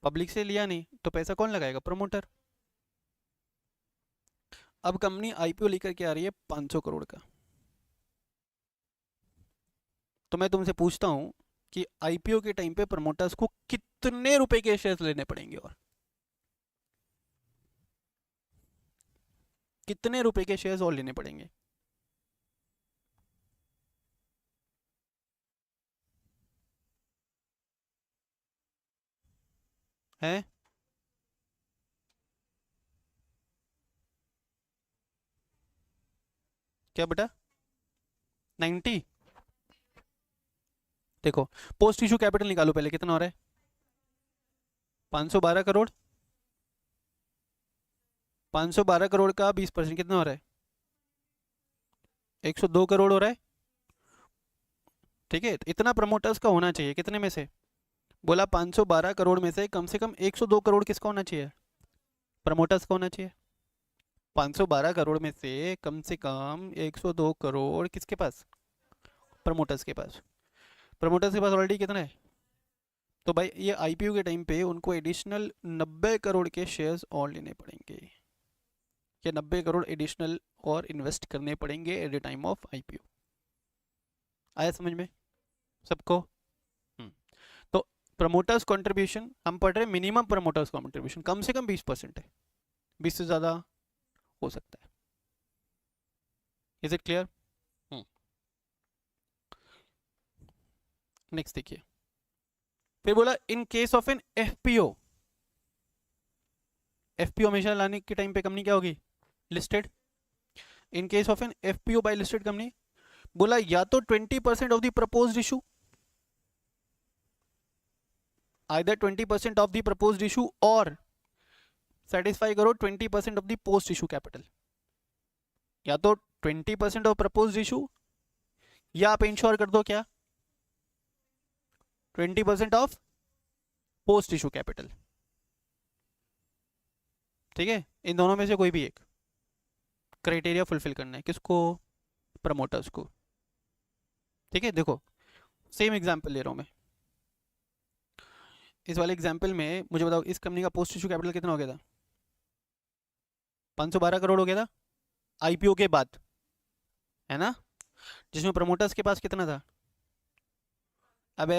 पब्लिक से लिया नहीं, तो पैसा कौन लगाएगा? प्रमोटर। अब कंपनी आईपीओ लेकर के आ रही है 500 करोड़ का, तो मैं तुमसे पूछता हूं कि आईपीओ के टाइम पे प्रमोटर्स को कितने रुपए के शेयर्स लेने पड़ेंगे? और कितने रुपए के शेयर्स और लेने पड़ेंगे? है क्या बेटा? 90। देखो पोस्ट इशू कैपिटल निकालो पहले, कितना हो रहा है? 512 करोड़। 512 करोड़ का 20% कितना हो रहा है? 102 करोड़ हो रहा है। ठीक है, तो इतना प्रमोटर्स का होना चाहिए, कितने में से? बोला 512 करोड़ में से कम 102 करोड़ किसका होना चाहिए? प्रमोटर्स का होना चाहिए। 512 करोड़ में से कम 102 करोड़ किसके पास? प्रमोटर्स के पास। प्रमोटर्स के पास ऑलरेडी कितना है? तो भाई ये आईपीओ के टाइम पे उनको एडिशनल 90 करोड़ के शेयर्स और लेने पड़ेंगे, या 90 करोड़ एडिशनल और इन्वेस्ट करने पड़ेंगे eight the time of IPO. आया समझ में सबको? तो प्रमोटर्स कंट्रीब्यूशन हम पढ़ रहे हैं, मिनिमम प्रमोटर्स कंट्रीब्यूशन कम से कम 20% है, 20 से ज़्यादा हो सकता है। Is it clear? नेक्स्ट देखिए, फिर बोला in case of an FPO. FPO हमेशा लाने के टाइम पे कंपनी क्या होगी? Listed. In case of an FPO by listed company, बोला या तो 20% of the proposed issue, either 20% of the proposed issue और सेटिस्फाई करो 20% of the post issue capital. या तो 20% ऑफ प्रपोज्ड इशू, या आप इंश्योर कर दो क्या? 20% ऑफ पोस्ट इशू कैपिटल। ठीक है, इन दोनों में से कोई भी एक क्राइटेरिया फुलफिल करना है, किसको? प्रमोटर्स को। ठीक है, देखो सेम एग्जांपल ले रहा हूं मैं। इस वाले एग्जांपल में मुझे बताओ इस कंपनी का पोस्ट इशू कैपिटल कितना हो गया था? 512 करोड़ हो गया था आईपीओ के बाद, है ना? जिसमें प्रमोटर्स के पास कितना था? अबे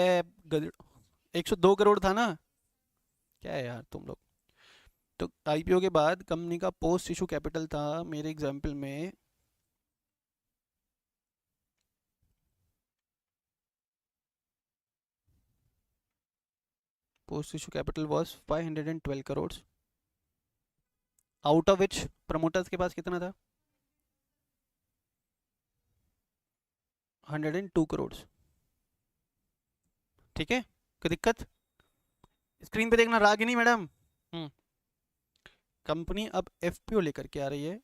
102 करोड़ था ना? क्या है यार तुम लोग। तो आईपीओ के बाद कंपनी का पोस्ट इशू कैपिटल था मेरे एग्जांपल में post issue capital was 512 crore, out of which promoters के पास कितना था? 102 करोड़। ठीक है, कोई दिक्कत? स्क्रीन पे देखना, रागिनी मैडम। कंपनी अब एफपीओ लेकर के आ रही है,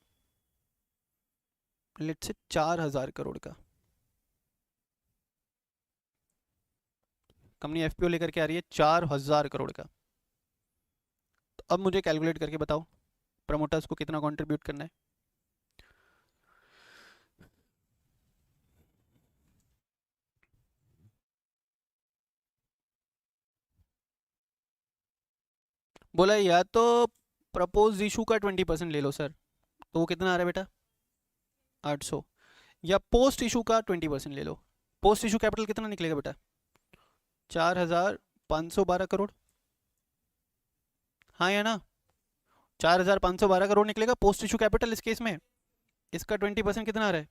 लेट से 4000 करोड़ का। कंपनी एफपीओ लेकर के आ रही है 4000 करोड़ का। तो अब मुझे कैलकुलेट करके बताओ प्रमोटर्स को कितना कंट्रीब्यूट करना है? बोला या तो प्रपोज इशू का 20% ले लो सर, तो वो कितना आ रहा है बेटा? 800। या पोस्ट इशू का 20% ले लो, पोस्ट इशू कैपिटल कितना निकलेगा बेटा? 4512 करोड़। हाँ या ना? 4512 करोड़ निकलेगा पोस्ट इशू कैपिटल इस केस में। इसका 20% कितना आ रहा है?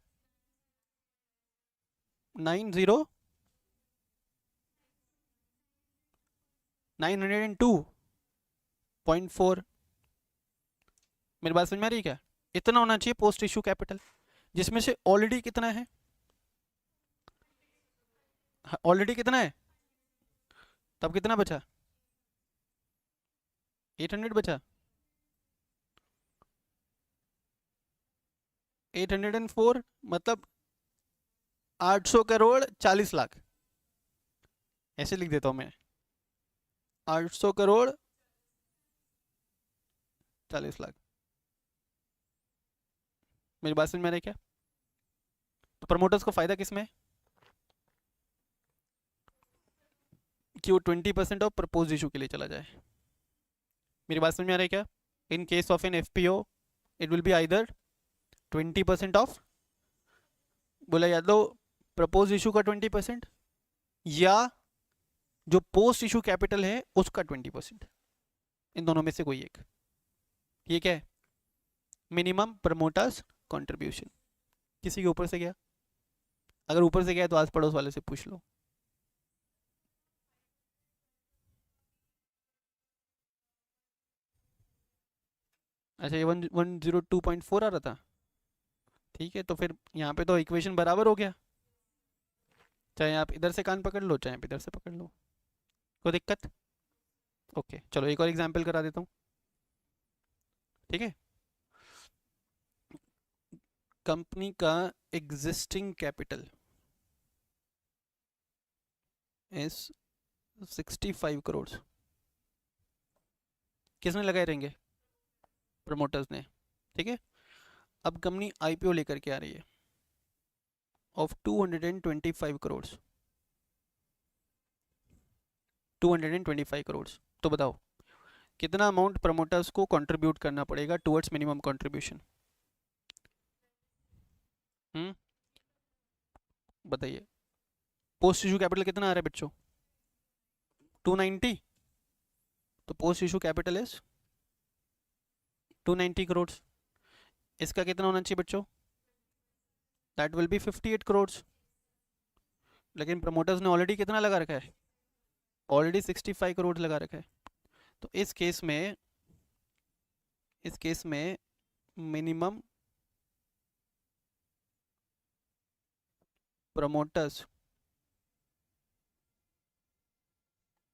902.4। मेरी बात समझ में आ रही है क्या? इतना होना चाहिए पोस्ट इशू कैपिटल, जिसमें से ऑलरेडी कितना है? ऑलरेडी कितना है? तब कितना बचा? 800 बचा। 804 मतलब 800 करोड़ 40 लाख, ऐसे लिख देता हूं मैं। 800 करोड़ 40 लाख। मेरी बात समझ में आ रही है क्या? तो प्रमोटर्स को फायदा किस में है? कि वो 20% ऑफ प्रपोज इशू के लिए चला जाए। मेरी बात समझ में आ रही है क्या? In case of an FPO it will be either 20% of, बोला या तो प्रपोज इशू का 20% या जो पोस्ट इशू कैपिटल है उसका 20%, इन दोनों में से कोई एक। ठीक है, मिनिमम प्रमोटर्स कंट्रीब्यूशन। किसी के ऊपर से गया, अगर ऊपर से गया तो आस पड़ोस वाले से पूछ लो। अच्छा ये 102.4 आ रहा था, ठीक है, तो फिर यहाँ पे तो इक्वेशन बराबर हो गया, चाहे आप इधर से कान पकड़ लो चाहे आप इधर से पकड़ लो, कोई दिक्कत? ओके चलो एक और एग्जांपल करा देता हूँ, ठीक है। कंपनी का एग्जिस्टिंग कैपिटल इज 65 करोड़, किसने लगाए रहेंगे? प्रमोटर्स ने, ठीक है। अब कंपनी आईपीओ लेकर के आ रही है ऑफ 225 करोड़, 225 करोड़, तो बताओ कितना अमाउंट प्रमोटर्स को कंट्रीब्यूट करना पड़ेगा टुवर्ड्स मिनिमम कंट्रीब्यूशन? बताइए। पोस्ट इशू कैपिटल कितना आ रहा है बच्चों? 290, तो post issue capital is 290 crore. इसका कितना होना चाहिए बच्चों? That will B 58 crore. लेकिन प्रमोटर्स ने ऑलरेडी कितना लगा रखा है? ऑलरेडी 65 करोड़ लगा रखा है। तो इस केस में मिनिमम प्रमोटर्स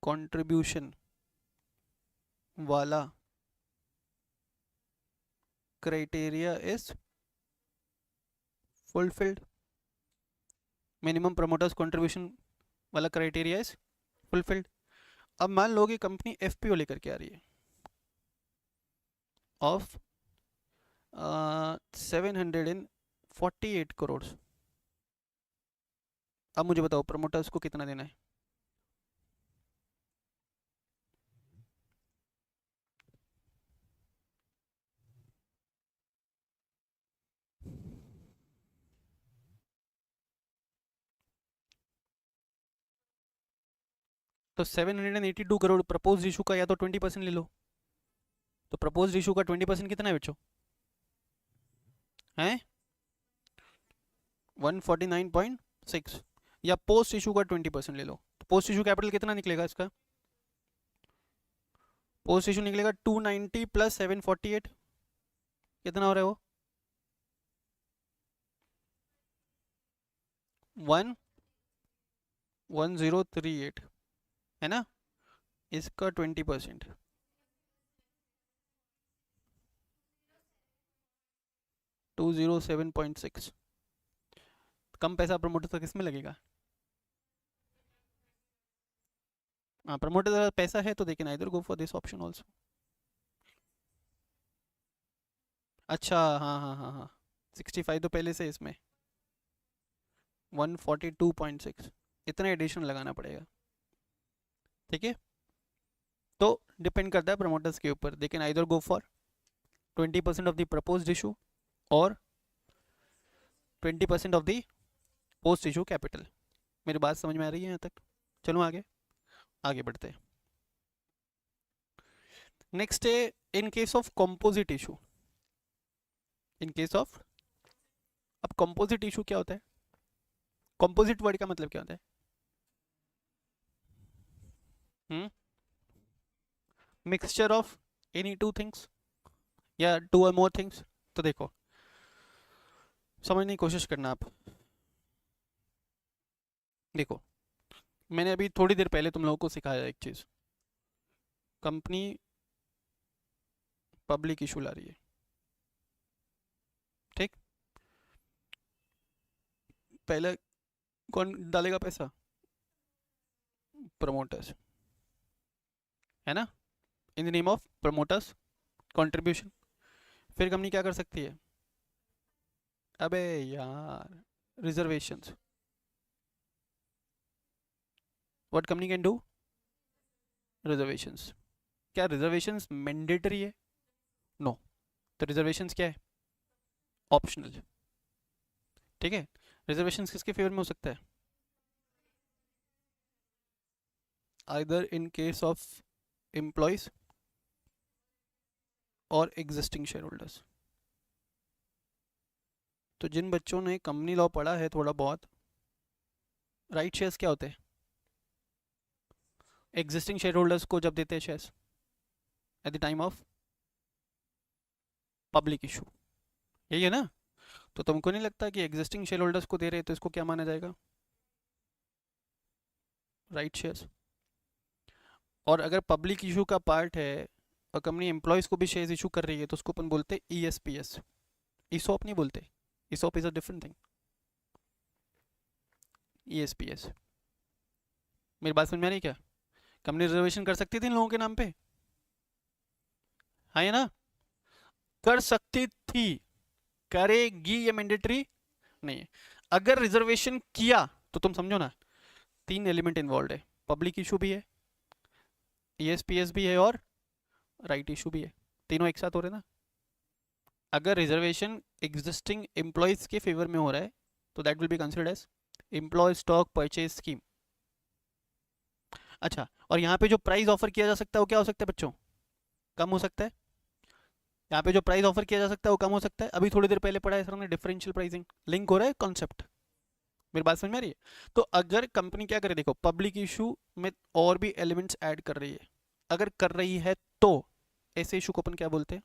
कंट्रीब्यूशन वाला criteria is fulfilled. Minimum promoters contribution वाला क्राइटेरिया इज फुलफिल्ड। अब मान लो कि कंपनी एफपीओ लेकर के आ रही है ऑफ 748 करोड़। अब मुझे बताओ प्रमोटर्स को कितना देना है? तो 782 करोड़ प्रपोज इशू का या तो 20% ले लो, तो प्रपोज इशू का 20% कितना है बच्चों? है 149.6, या पोस्ट इशू का 20% ले लो, तो पोस्ट इशू कैपिटल कितना निकलेगा इसका? पोस्ट इशू निकलेगा 290 प्लस 748, कितना हो रहा है वो? 11038, है ना। इसका 20%, 207.6। कम पैसा प्रमोटर का किस में लगेगा? हाँ प्रमोटर पैसा है तो देखें either go for this option also. अच्छा हाँ हाँ हाँ हाँ, 65 तो पहले से इसमें 142.6, इतना एडिशन लगाना पड़ेगा, ठीक है। तो डिपेंड करता है प्रमोटर्स के ऊपर, they can either go for 20% of the proposed issue और 20% of the post issue capital. मेरी बात समझ में आ रही है यहाँ तक? चलो आगे आगे बढ़ते हैं। नेक्स्ट है इन case of composite issue. In case of, अब कंपोजिट इशू क्या होता है? कंपोजिट वर्ड का मतलब क्या होता है? Mixture of any two things या टू और मोर थिंग्स। तो देखो समझने की कोशिश करना आप। देखो मैंने अभी थोड़ी देर पहले तुम लोगों को सिखाया एक चीज़, कंपनी पब्लिक इशू ला रही है, ठीक। पहले कौन डालेगा पैसा? प्रमोटर्स, है ना, in the name of promoters contribution. फिर कंपनी क्या कर सकती है? अबे यार, reservations. What company can do? Reservations. क्या रिजर्वेशंस मैंडेटरी है? नो। तो रिजर्वेशंस क्या है? ऑप्शनल, ठीक है। रिजर्वेशंस किसके फेवर में हो सकता है? Either in case of employees और एग्जिस्टिंग शेयर होल्डर्स। तो जिन बच्चों ने कंपनी लॉ पढ़ा है थोड़ा बहुत, राइट शेयर्स क्या होते हैं? एग्जिस्टिंग शेयर होल्डर्स को जब देते हैं shares at the time of public issue, यही है ना? तो तुमको नहीं लगता कि एग्जिस्टिंग शेयर होल्डर्स को दे रहे हैं तो इसको क्या माना जाएगा? Right shares. और अगर पब्लिक इशू का पार्ट है और कंपनी एम्प्लॉयज़ को भी शेयर्स इशू कर रही है तो उसको अपन बोलते हैं ESPS। ईसॉप नहीं बोलते, ESOP is a different thing. ESPS। मेरी बात समझ में आ रही है क्या? कंपनी रिजर्वेशन कर सकती थी इन लोगों के नाम पे, हाँ या ना? कर सकती थी, करेगी, ये मैंडेटरी नहीं है। अगर रिजर्वेशन किया तो तुम समझो ना, तीन एलिमेंट इन्वॉल्व है, पब्लिक इशू भी है, ESPS भी है और राइट इशू भी है, तीनों एक साथ हो रहे ना। अगर रिजर्वेशन एग्जिस्टिंग एम्प्लॉयज के फेवर में हो रहा है तो that will be considered as employee stock purchase scheme. अच्छा, और यहाँ पे जो प्राइस ऑफर किया जा सकता है वो क्या हो सकता है बच्चों? कम हो सकता है। यहाँ पे जो प्राइस ऑफर किया जा सकता है वो कम हो सकता है। अभी थोड़ी देर पहले पढ़ा है सर हमने, डिफरेंशियल प्राइसिंग। लिंक हो रहा है कॉन्सेप्ट, मेरी बात समझ में आ रही है? तो अगर कंपनी क्या करे, देखो पब्लिक इशू में और भी एलिमेंट्स ऐड कर रही है, अगर कर रही है तो ऐसे इशू को अपन क्या बोलते हैं?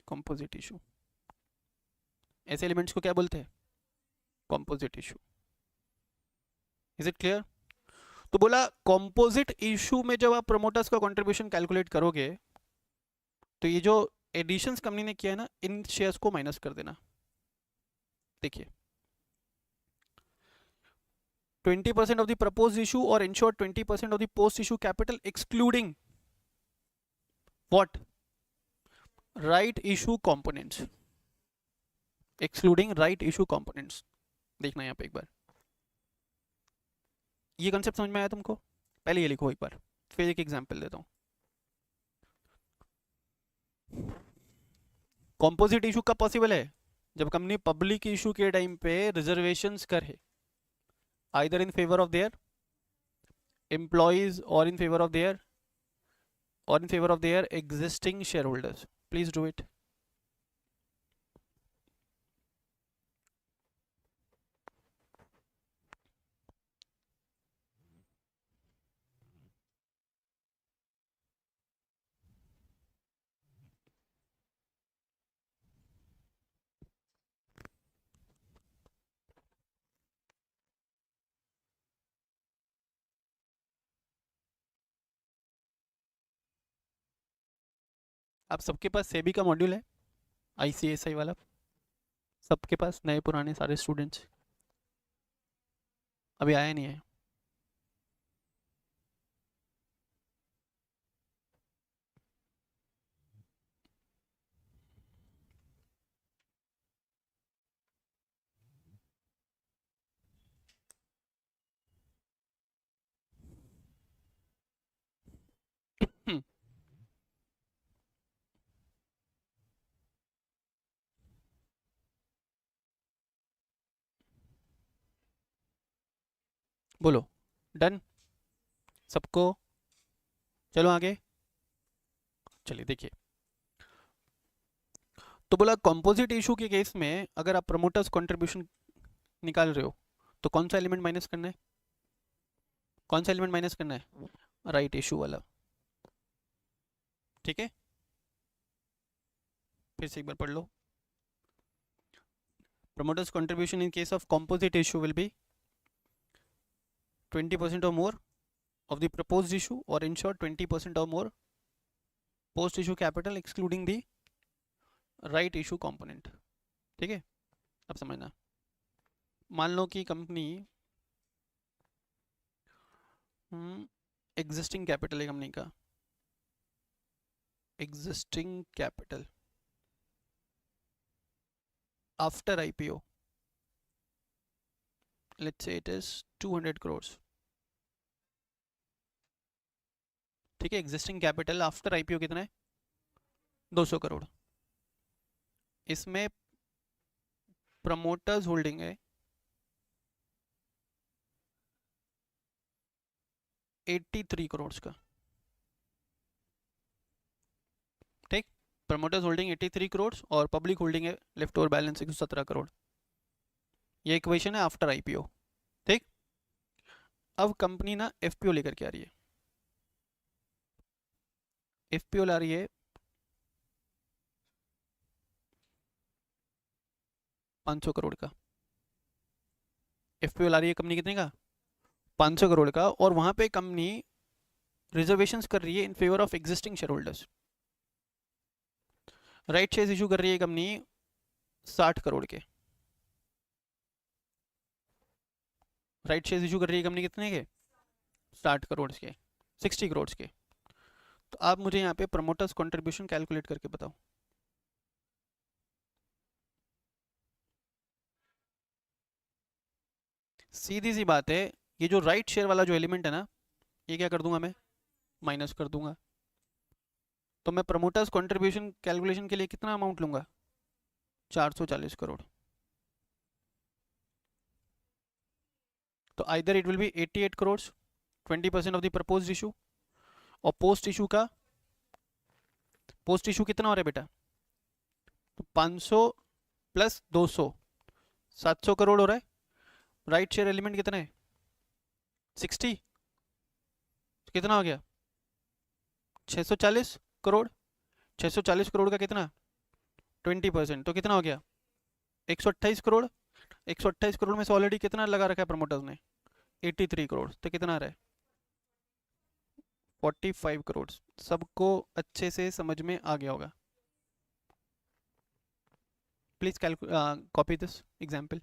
Composite issue. ऐसे एलिमेंट्स को क्या बोलते हैं? Composite issue. Is it clear? तो बोला कॉम्पोजिट इशू में जब आप प्रमोटर्स का कंट्रीब्यूशन कैलकुलेट करोगे तो ये जो एडिशंस कंपनी ने किया है ना, इन शेयर्स को माइनस कर देना। देखिए 20% of the proposed issue or ensure 20% of the post issue capital excluding what? Right issue components, excluding right issue components। देखना यहाँ पे एक बार, ये कंसेप्ट समझ में आया तुमको? पहले ये लिखो एक बार, फिर एक एग्जांपल देता हूँ। कॉम्पोजिट इशू कब पॉसिबल है? जब कंपनी पब्लिक इशू के टाइम पे रिजर्वेशंस करे, either in favour of their employees और in favour of their existing shareholders. Please do it. आप सबके पास सेबी का मॉड्यूल है, ICSI वाला, सबके पास, नए पुराने सारे स्टूडेंट्स? अभी आया नहीं है? बोलो डन सबको? चलो आगे, चलिए देखिए। तो बोला कंपोजिट इशू के केस में अगर आप प्रमोटर्स कंट्रीब्यूशन निकाल रहे हो तो कौन सा एलिमेंट माइनस करना है? कौन सा एलिमेंट माइनस करना है? राइट इशू वाला। ठीक है, फिर से एक बार पढ़ लो। Promoters contribution in case of composite issue will be 20% or more of the proposed issue or ensure 20% or more post issue capital excluding the right issue component। ठीक है, अब समझना। मान लो कि कंपनी एग्जिस्टिंग कैपिटल है कंपनी का, existing capital after IPO, let's say it is 200 crores। ठीक है, एग्जिस्टिंग कैपिटल आफ्टर IPO कितना है? 200 करोड़। इसमें प्रमोटर्स होल्डिंग है 83 करोड़ का। प्रमोटर्स होल्डिंग 83 करोड़ और पब्लिक होल्डिंग है लेफ्ट ओवर बैलेंस 117 करोड़। ये इक्वेशन है आफ्टर आईपीओ। ठीक, अब कंपनी ना एफपीओ लेकर के आ रही है। एफपीओ ला रही है 500 करोड़ का। एफपीओ ला रही है कंपनी कितने का? 500 करोड़ का। और वहां पे कंपनी रिजर्वेशंस कर रही है इन favour of existing share holders. Right shares issue कर रही है कंपनी 60 करोड़ के। राइट शेयर्स इशू कर रही है कंपनी कितने के? 60 करोड़ के, 60 करोड़ के। तो आप मुझे यहाँ पे प्रमोटर्स कंट्रीब्यूशन कैलकुलेट करके बताओ। सीधी सी बात है, ये जो राइट शेयर वाला जो एलिमेंट है ना, ये क्या कर दूंगा मैं? माइनस कर दूंगा। तो मैं प्रमोटर्स कंट्रीब्यूशन कैलकुलेशन के लिए कितना अमाउंट लूंगा? 440 करोड़। तो either it will B 88 crore, 20% of the proposed issue. और पोस्ट इशू का, पोस्ट इशू कितना हो रहा है बेटा? तो 500 प्लस 200, 700 करोड़ हो रहा है। राइट शेयर एलिमेंट कितना है? 60। तो कितना हो गया? 640 करोड़। 640 करोड़ का कितना? 20%। तो कितना हो गया? 128 करोड़। 128 करोड़ में से ऑलरेडी कितना लगा रखा है प्रमोटर्स ने? 83 करोड़। तो कितना आ रहा है? 45 करोड़। सबको अच्छे से समझ में आ गया होगा? Please copy this example.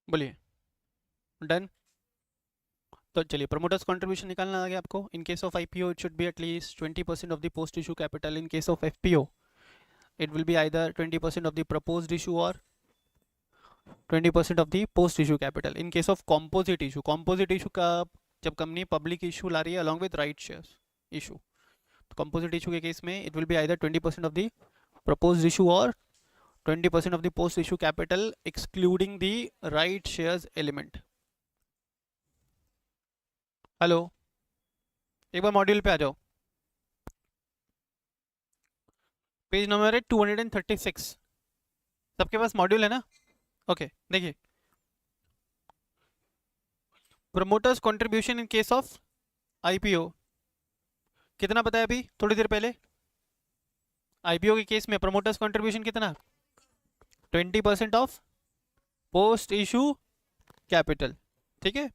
बोलिए। डन। तो चलिए, प्रमोटर्स कंट्रीब्यूशन निकालना आ गया आपको। इन case of IPO it should be at least 20% of the post issue capital. In case of FPO it will be either 20% of the proposed issue or 20% of the post issue capital. In case of composite issue का जब कंपनी पब्लिक इशू ला रही है along with right shares issue, तो composite issue के केस में it will be either 20% of the proposed issue or 20% of the post issue capital excluding the right shares element. Hello, एक बार मॉड्यूल पे आ जाओ। पेज नंबर है 236। सबके पास मॉड्यूल है ना? ओके, देखिए, promoters contribution in case of IPO कितना बताया अभी थोड़ी देर पहले? आईपीओ के केस में प्रमोटर्स कंट्रीब्यूशन कितना? 20% ऑफ पोस्ट इशू कैपिटल। ठीक है।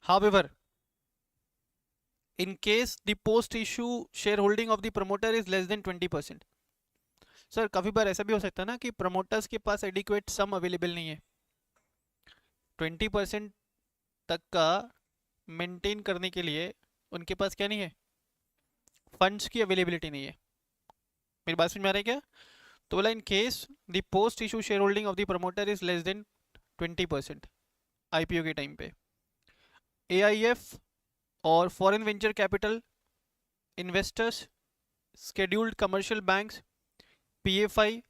However, in case the post issue share holding of the promoter is less than 20%। Sir काफी बार ऐसा भी हो सकता है ना कि प्रमोटर्स के पास एडिक्वेट सम अवेलेबल नहीं है। 20% तक का मेंटेन करने के लिए उनके पास क्या नहीं है? फंड्स की अवेलेबिलिटी नहीं है। मेरी बात समझ में आ रही है क्या? तो बोला in case the post issue share holding of the promoter is less than 20% IPO के टाइम पे, एआईएफ और foreign venture capital investors, scheduled commercial banks, PFI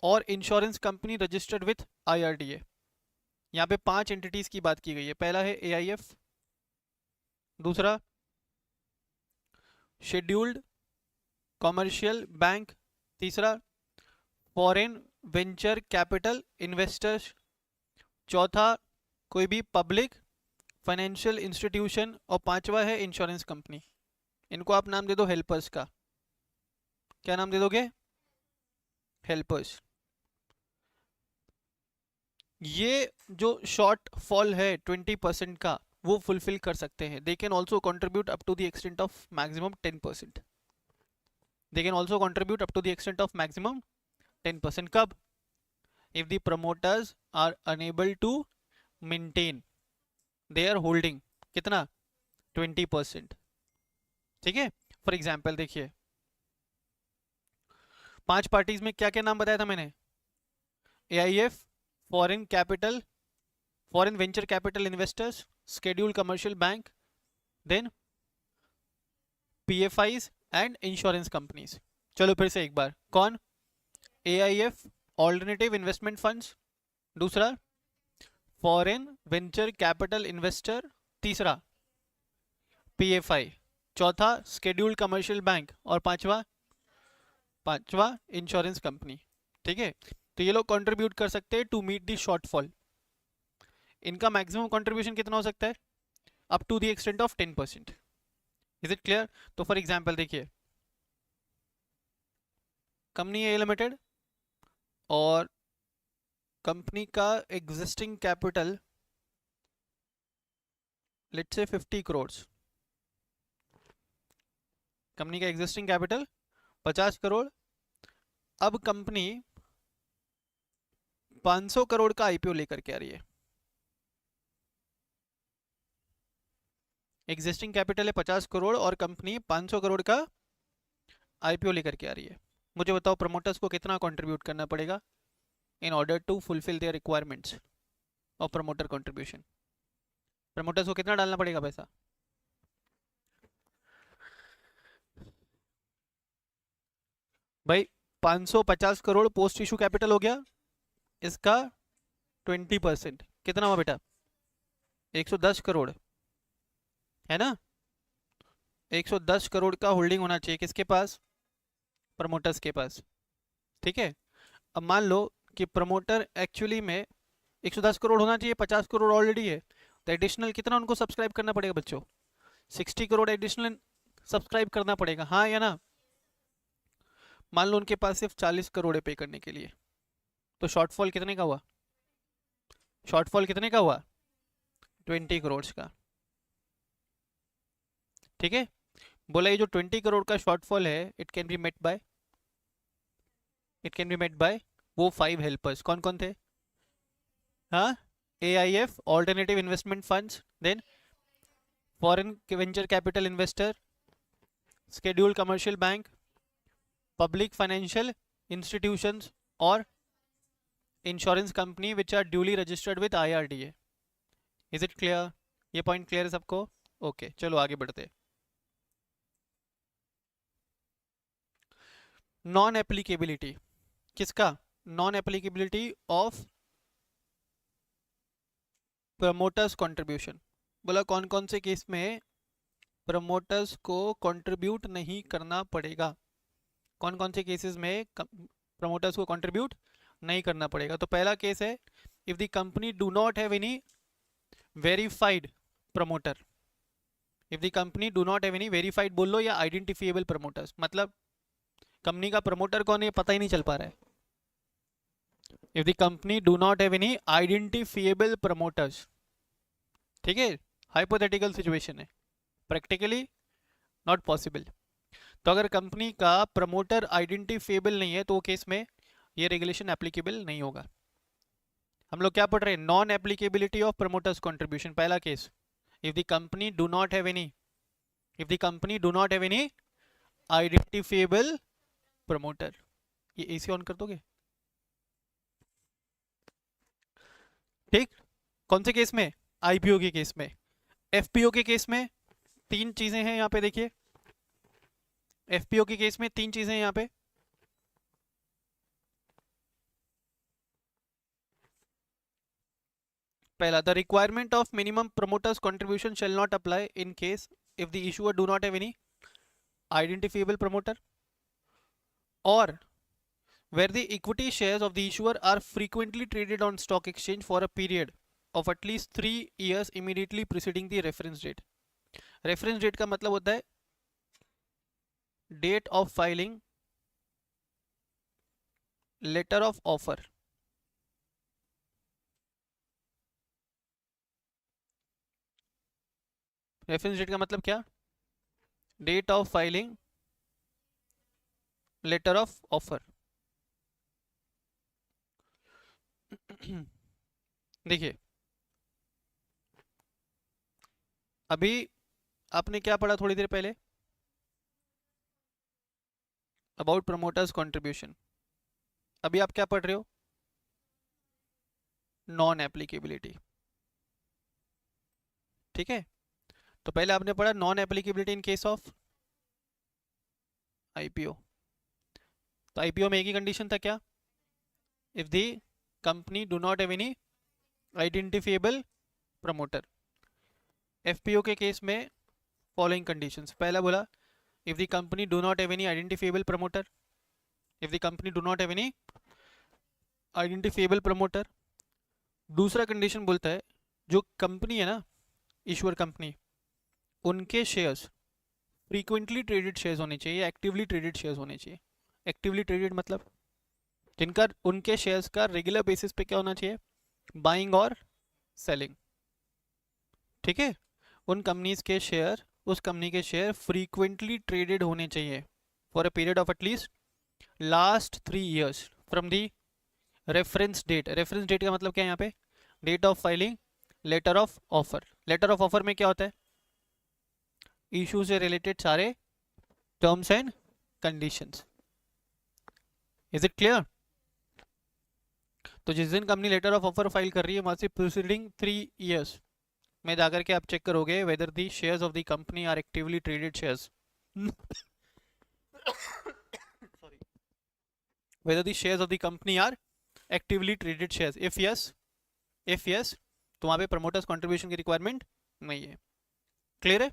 और insurance company registered with IRDA. यहाँ पे 5 एंटिटीज की बात की गई है। पहला है एआईएफ, दूसरा शेड्यूल्ड कॉमर्शियल बैंक, तीसरा फॉरेन वेंचर कैपिटल इन्वेस्टर्स, चौथा कोई भी पब्लिक फाइनेंशियल इंस्टीट्यूशन, और पांचवा है इंश्योरेंस कंपनी। इनको आप नाम दे दो हेल्पर्स का। क्या नाम दे दोगे? हेल्पर्स। ये जो शॉर्ट फॉल है 20% का, वो फुलफिल कर सकते हैं। They can also contribute up to the extent of maximum 10%। They can also contribute up to the extent of maximum 10%। कब? If the promoters are unable to maintain their holding. कितना? 20%। ठीक है। फॉर एग्जाम्पल देखिए, 5 पार्टीज में क्या क्या नाम बताया था मैंने? AIF, foreign capital, foreign venture capital investors, scheduled commercial bank, then PFIs and insurance companies. चलो फिर से एक बार, कौन? AIF ऑल्टरनेटिव इन्वेस्टमेंट फंड्स, दूसरा फॉरेन वेंचर कैपिटल इन्वेस्टर, तीसरा PFI, चौथा शेड्यूल्ड कमर्शियल बैंक, और पांचवा इंश्योरेंस कंपनी। ठीक है। तो ये लोग कंट्रीब्यूट कर सकते हैं टू मीट द शॉर्टफॉल। इनका मैक्सिमम कंट्रीब्यूशन कितना हो सकता है? Up to the extent of 10%। Is it clear? तो फॉर एग्जांपल देखिए, कंपनी ए लिमिटेड, और कंपनी का existing capital let's say 50 crore. Company का एग्जिस्टिंग कैपिटल 50 करोड़। अब कंपनी 500 करोड़ का आईपीओ लेकर के आ रही है। एग्जिस्टिंग कैपिटल है 50 करोड़ और कंपनी 500 करोड़ का आईपीओ लेकर के आ रही है। मुझे बताओ प्रमोटर्स को कितना कंट्रीब्यूट करना पड़ेगा in order to fulfil their requirements of promoter contribution? Promoters को कितना डालना पड़ेगा पैसा? भाई 550 करोड़ पोस्ट इशू कैपिटल हो गया, इसका 20% कितना हुआ बेटा? 110 करोड़, है ना? 110 करोड़ का होल्डिंग होना चाहिए किसके पास? प्रमोटर्स के पास। ठीक है। अब मान लो कि प्रमोटर एक्चुअली में 110 करोड़ होना चाहिए, 50 करोड़ ऑलरेडी है, तो एडिशनल कितना उनको सब्सक्राइब करना पड़ेगा बच्चों? 60 करोड़ एडिशनल सब्सक्राइब करना पड़ेगा, हाँ या ना? मान लो उनके पास सिर्फ 40 करोड़ है पे करने के लिए, तो शॉर्टफॉल कितने का हुआ? शॉर्टफॉल कितने का हुआ? 20 करोड़ का। ठीक है। बोला ये जो 20 करोड़ का शॉर्टफॉल है, it can be met by वो 5 हेल्पर्स। कौन कौन थे? हाँ, AIF alternative investment funds, then foreign venture capital investor, scheduled commercial bank, public financial institutions, और insurance company which are duly registered with IRDA। Is it clear? ये पॉइंट क्लियर है सबको? ओके, चलो आगे बढ़ते। नॉन एप्लीकेबिलिटी किसका? Non applicability of promoters contribution. बोला कौन कौन से केस में प्रमोटर्स को कंट्रीब्यूट नहीं करना पड़ेगा? कौन कौन से केसेस में प्रमोटर्स को कंट्रीब्यूट नहीं करना पड़ेगा? तो पहला केस है if the company do not have any verified promoter. If the company do not have any verified बोल लो या आइडेंटिफिएबल प्रमोटर्स, मतलब कंपनी का प्रमोटर कौन है पता ही नहीं चल पा रहा है। If the company do not have any identifiable promoters, ठीक है, हाइपोथेटिकल सिचुएशन है, प्रैक्टिकली नॉट पॉसिबल। तो अगर कंपनी का प्रमोटर आइडेंटिफिएबल नहीं है तो वो केस में ये रेगुलेशन एप्लीकेबल नहीं होगा। हम लोग क्या पढ़ रहे हैं? Non applicability of promoters contribution. पहला case, if the company do not have any identifiable promoter. ये एसी ऑन कर दोगे? ठीक। कौन से केस में? आईपीओ के केस में। एफपीओ के केस में 3 चीजें हैं यहां पे, देखिए एफपीओ के केस में 3 चीजें हैं यहां पे। पहला, the requirement of minimum promoters contribution shall not apply in case if the issuer do not have any identifiable promoter और where the equity shares of the issuer are frequently traded on stock exchange for a period of at least 3 years immediately preceding the reference date. reference date का मतलब होता है date of filing letter of offer. reference date का मतलब क्या? date of filing letter of offer. देखिए अभी आपने क्या पढ़ा थोड़ी देर पहले अबाउट प्रमोटर्स कंट्रीब्यूशन. अभी आप क्या पढ़ रहे हो? Non applicability. ठीक है, तो पहले आपने पढ़ा non applicability in case of IPO. तो आईपीओ में एक ही कंडीशन था क्या? If the company do not have any identifiable promoter. FPO के केस में फॉलोइंग कंडीशंस. पहला बोला if the company do not have any identifiable promoter. If the company do not have any identifiable promoter. दूसरा कंडीशन बोलता है जो कंपनी है ना, इश्यूअर कंपनी, उनके शेयर्स फ्रीक्वेंटली ट्रेडेड शेयर्स होने चाहिए, एक्टिवली ट्रेडेड शेयर्स होने चाहिए. एक्टिवली ट्रेडेड मतलब जिनका उनके शेयर्स का रेगुलर बेसिस पे क्या होना चाहिए? बाइंग और सेलिंग. ठीक है, उन कंपनीज के शेयर, उस कंपनी के शेयर फ्रीक्वेंटली ट्रेडेड होने चाहिए for a period of at least last 3 years from the reference date. Reference date का मतलब क्या है यहाँ पे? Date of filing letter of offer. Letter of offer में क्या होता है? इशू से रिलेटेड सारे terms and conditions. Is it clear? तो जिस दिन company letter of offer file कर रही है वहां से प्रोसीडिंग 3 years में जाकर के आप चेक करोगे whether the shares of the company are actively traded shares. Sorry, whether the shares of the company are actively traded shares. if yes तो वहां पे promoters contribution की requirement नहीं है. क्लियर है?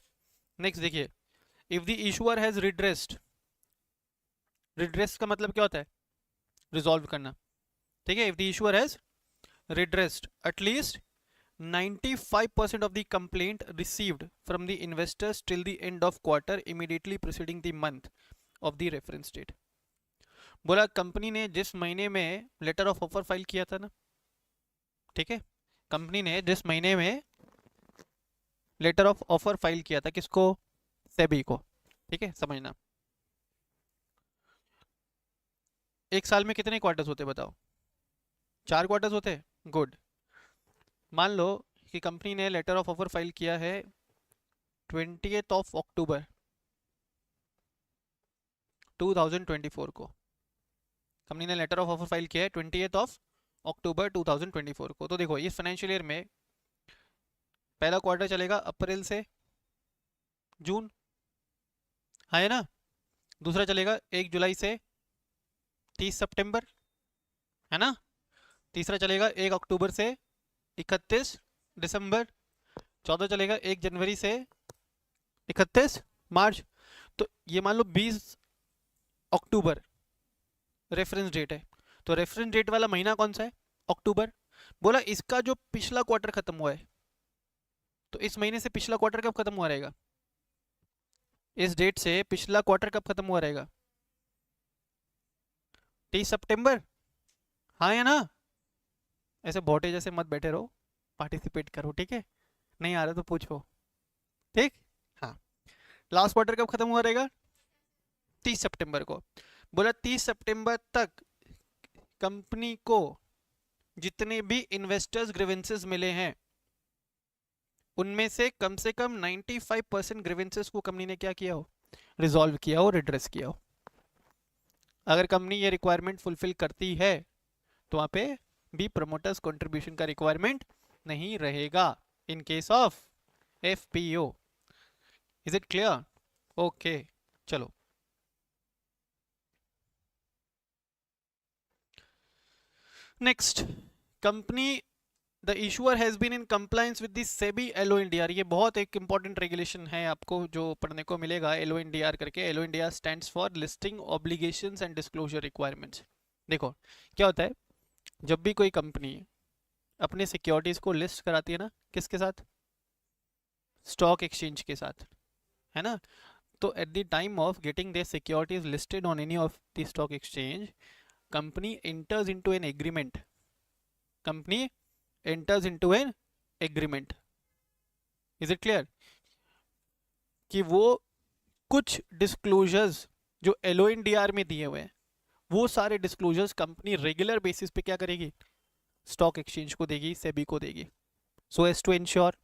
नेक्स्ट देखिए, if the issuer has redressed. redress का मतलब क्या होता है? रिजॉल्व करना. ठीक है, if the issuer has redressed at least 95% of the complaint received from the investors till the end of quarter immediately preceding the month of the reference date. बोला कंपनी ने जिस महीने में लेटर ऑफ ऑफर फाइल किया था ना, ठीक है, कंपनी ने जिस महीने में लेटर ऑफ ऑफर फाइल किया था, किसको? सेबी को. ठीक है, समझना. एक साल में कितने क्वार्टर्स होते बताओ? 4 क्वार्टर्स होते. गुड. मान लो कि कंपनी ने लेटर ऑफ ऑफर फाइल किया है 20th October 2024 को. कंपनी ने लेटर ऑफ ऑफर फाइल किया है 20th October 2024 को. तो देखो इस फाइनेंशियल ईयर में पहला क्वार्टर चलेगा अप्रैल से जून, है ना. दूसरा चलेगा 1 जुलाई से 30 सितंबर, है ना. तीसरा चलेगा 1 अक्टूबर से 31 दिसंबर. चौथा चलेगा 1 जनवरी से 31 मार्च. तो ये मान लो 20 अक्टूबर रेफरेंस डेट है. तो रेफरेंस डेट वाला महीना कौन सा है? अक्टूबर. बोला इसका जो पिछला क्वार्टर खत्म हुआ है, तो इस महीने से पिछला क्वार्टर कब खत्म हुआ रहेगा? इस डेट से पिछला क्वार्टर कब खत्म हुआ रहेगा? 30 सितंबर. हाँ या ना? ऐसे भोटे जैसे मत बैठे रहो, पार्टिसिपेट करो. ठीक है, नहीं आ रहा तो पूछो. ठीक. हाँ, लास्ट क्वार्टर कब खत्म हुआ रहेगा? 30 सितंबर को. बोला 30 सितंबर तक कंपनी को जितने भी इन्वेस्टर्स ग्रीवेंसेस मिले हैं उनमें से कम 95% ग्रीवेंसेस को कंपनी ने क्या किया हो? रिजॉल्व किया हो, रिड्रेस किया हो. अगर कंपनी ये रिक्वायरमेंट फुलफिल करती है तो वहां पे भी प्रमोटर्स कंट्रीब्यूशन का रिक्वायरमेंट नहीं रहेगा in case of FPO. Is it clear? Okay, चलो. Next, company the issuer has been in compliance with the SEBI LODR. ये बहुत एक इंपॉर्टेंट रेगुलेशन है, आपको जो पढ़ने को मिलेगा एलओएनडीआर करके। LODR stands for listing obligations and disclosure requirements. देखो क्या होता है, जब भी कोई कंपनी अपने सिक्योरिटीज को लिस्ट कराती है ना, किसके साथ? स्टॉक एक्सचेंज के साथ, है ना। तो eight the time of getting their securities listed on any of the stock exchange, company enters into an agreement. Company enters into an agreement. Is it clear? कि वो कुछ डिस्क्लोजर्स जो एलओएनडीआर में दिए हुए हैं, वो सारे डिस्क्लोजर्स कंपनी रेगुलर बेसिस पे क्या करेगी? स्टॉक एक्सचेंज को देगी, सेबी को देगी। So as to ensure,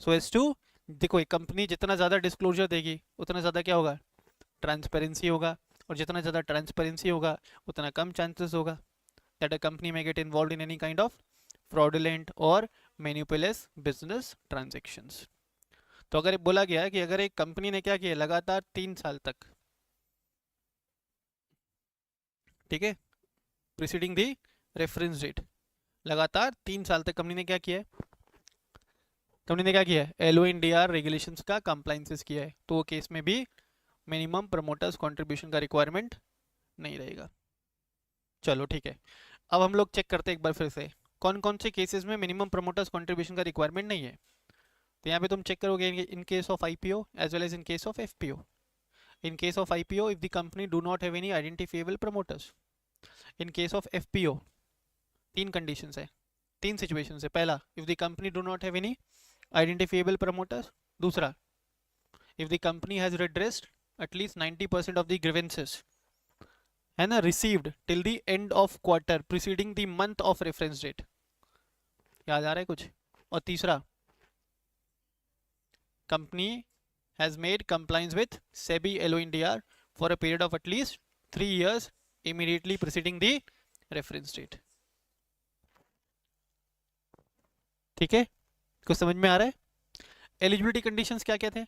so as to, देखो एक कंपनी जितना ज़्यादा डिस्क्लोजर देगी उतना ज़्यादा क्या होगा? ट्रांसपेरेंसी होगा। और जितना ज़्यादा ट्रांसपेरेंसी होगा उतना कम चांसेस होगा that a company may get involved in any kind of fraudulent or manipulous business transactions. तो अगर बोला गया है कि अगर एक कंपनी ने क्या किया लगातार 3 साल तक, ठीक है, प्रीसीडिंग दी रेफरेंस डेट, लगातार 3 साल तक कंपनी ने क्या किया है? कंपनी ने क्या किया है? एलओएनडीआर रेगुलेशंस का कंप्लायंसेस किया है, तो वो केस में भी मिनिमम प्रमोटर्स कंट्रीब्यूशन का रिक्वायरमेंट नहीं रहेगा। चलो ठीक है, अब हम लोग चेक करते हैं एक बार फिर से कौन कौन से केसेस में मिनिमम प्रमोटर्स कंट्रीब्यूशन का रिक्वायरमेंट नहीं है। तो यहाँ पे तुम चेक करोगे in case of IPO as well as in case of FPO. In case of IPO if the company do not have any identifiable promoters. In case of FPO 3 conditions है, 3 सिचुएशंस है। पहला, if the company do not have any identifiable promoters. दूसरा, if the company has redressed at least 90% of the grievances, है ना, received till the end of quarter preceding the month of reference date. याद आ रहा है कुछ? और तीसरा, company has made compliance with SEBI LODR for a period of at least 3 years immediately preceding the reference date. ठीक है, कुछ समझ में आ रहा है? एलिजिबिलिटी कंडीशंस क्या क्या थे?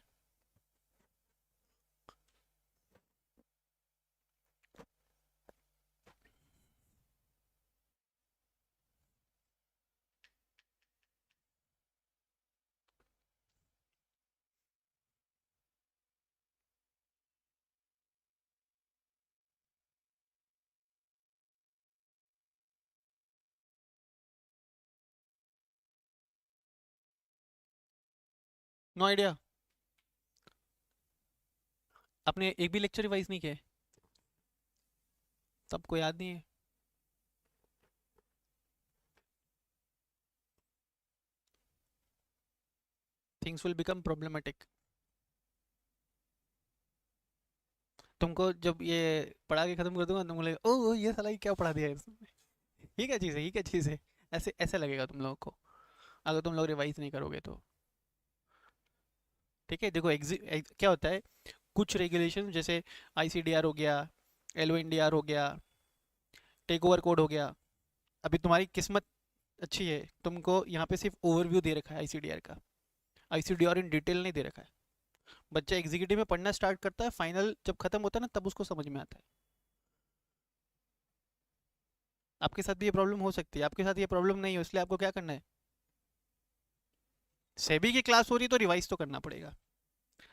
No idea? आपने एक भी लेक्चर रिवाइज नहीं किया है? सबको याद नहीं है? Things will become problematic. तुमको जब ये पढ़ा के खत्म कर दूंगा तुमको लगेगा ओ ये साला ये क्या पढ़ा दिया है इसने। ये क्या चीज़ है, ये क्या चीज़ है, ऐसे ऐसे लगेगा तुम लोगों को अगर तुम लोग रिवाइज नहीं करोगे तो। ठीक है, देखो क्या होता है, कुछ रेगुलेशन जैसे आईसीडीआर हो गया, एलओएनडीआर हो गया, टेक ओवर कोड हो गया। अभी तुम्हारी किस्मत अच्छी है, तुमको यहाँ पे सिर्फ ओवरव्यू दे रखा है आईसीडीआर का, आईसीडीआर इन डिटेल नहीं दे रखा है। बच्चा एग्जीक्यूटिव में पढ़ना स्टार्ट करता है, फाइनल जब खत्म होता है ना तब उसको समझ में आता है। आपके साथ भी ये प्रॉब्लम हो सकती है, आपके साथ ये प्रॉब्लम नहीं हो, इसलिए आपको क्या करना है, सेबी की क्लास हो रही तो रिवाइज तो करना पड़ेगा।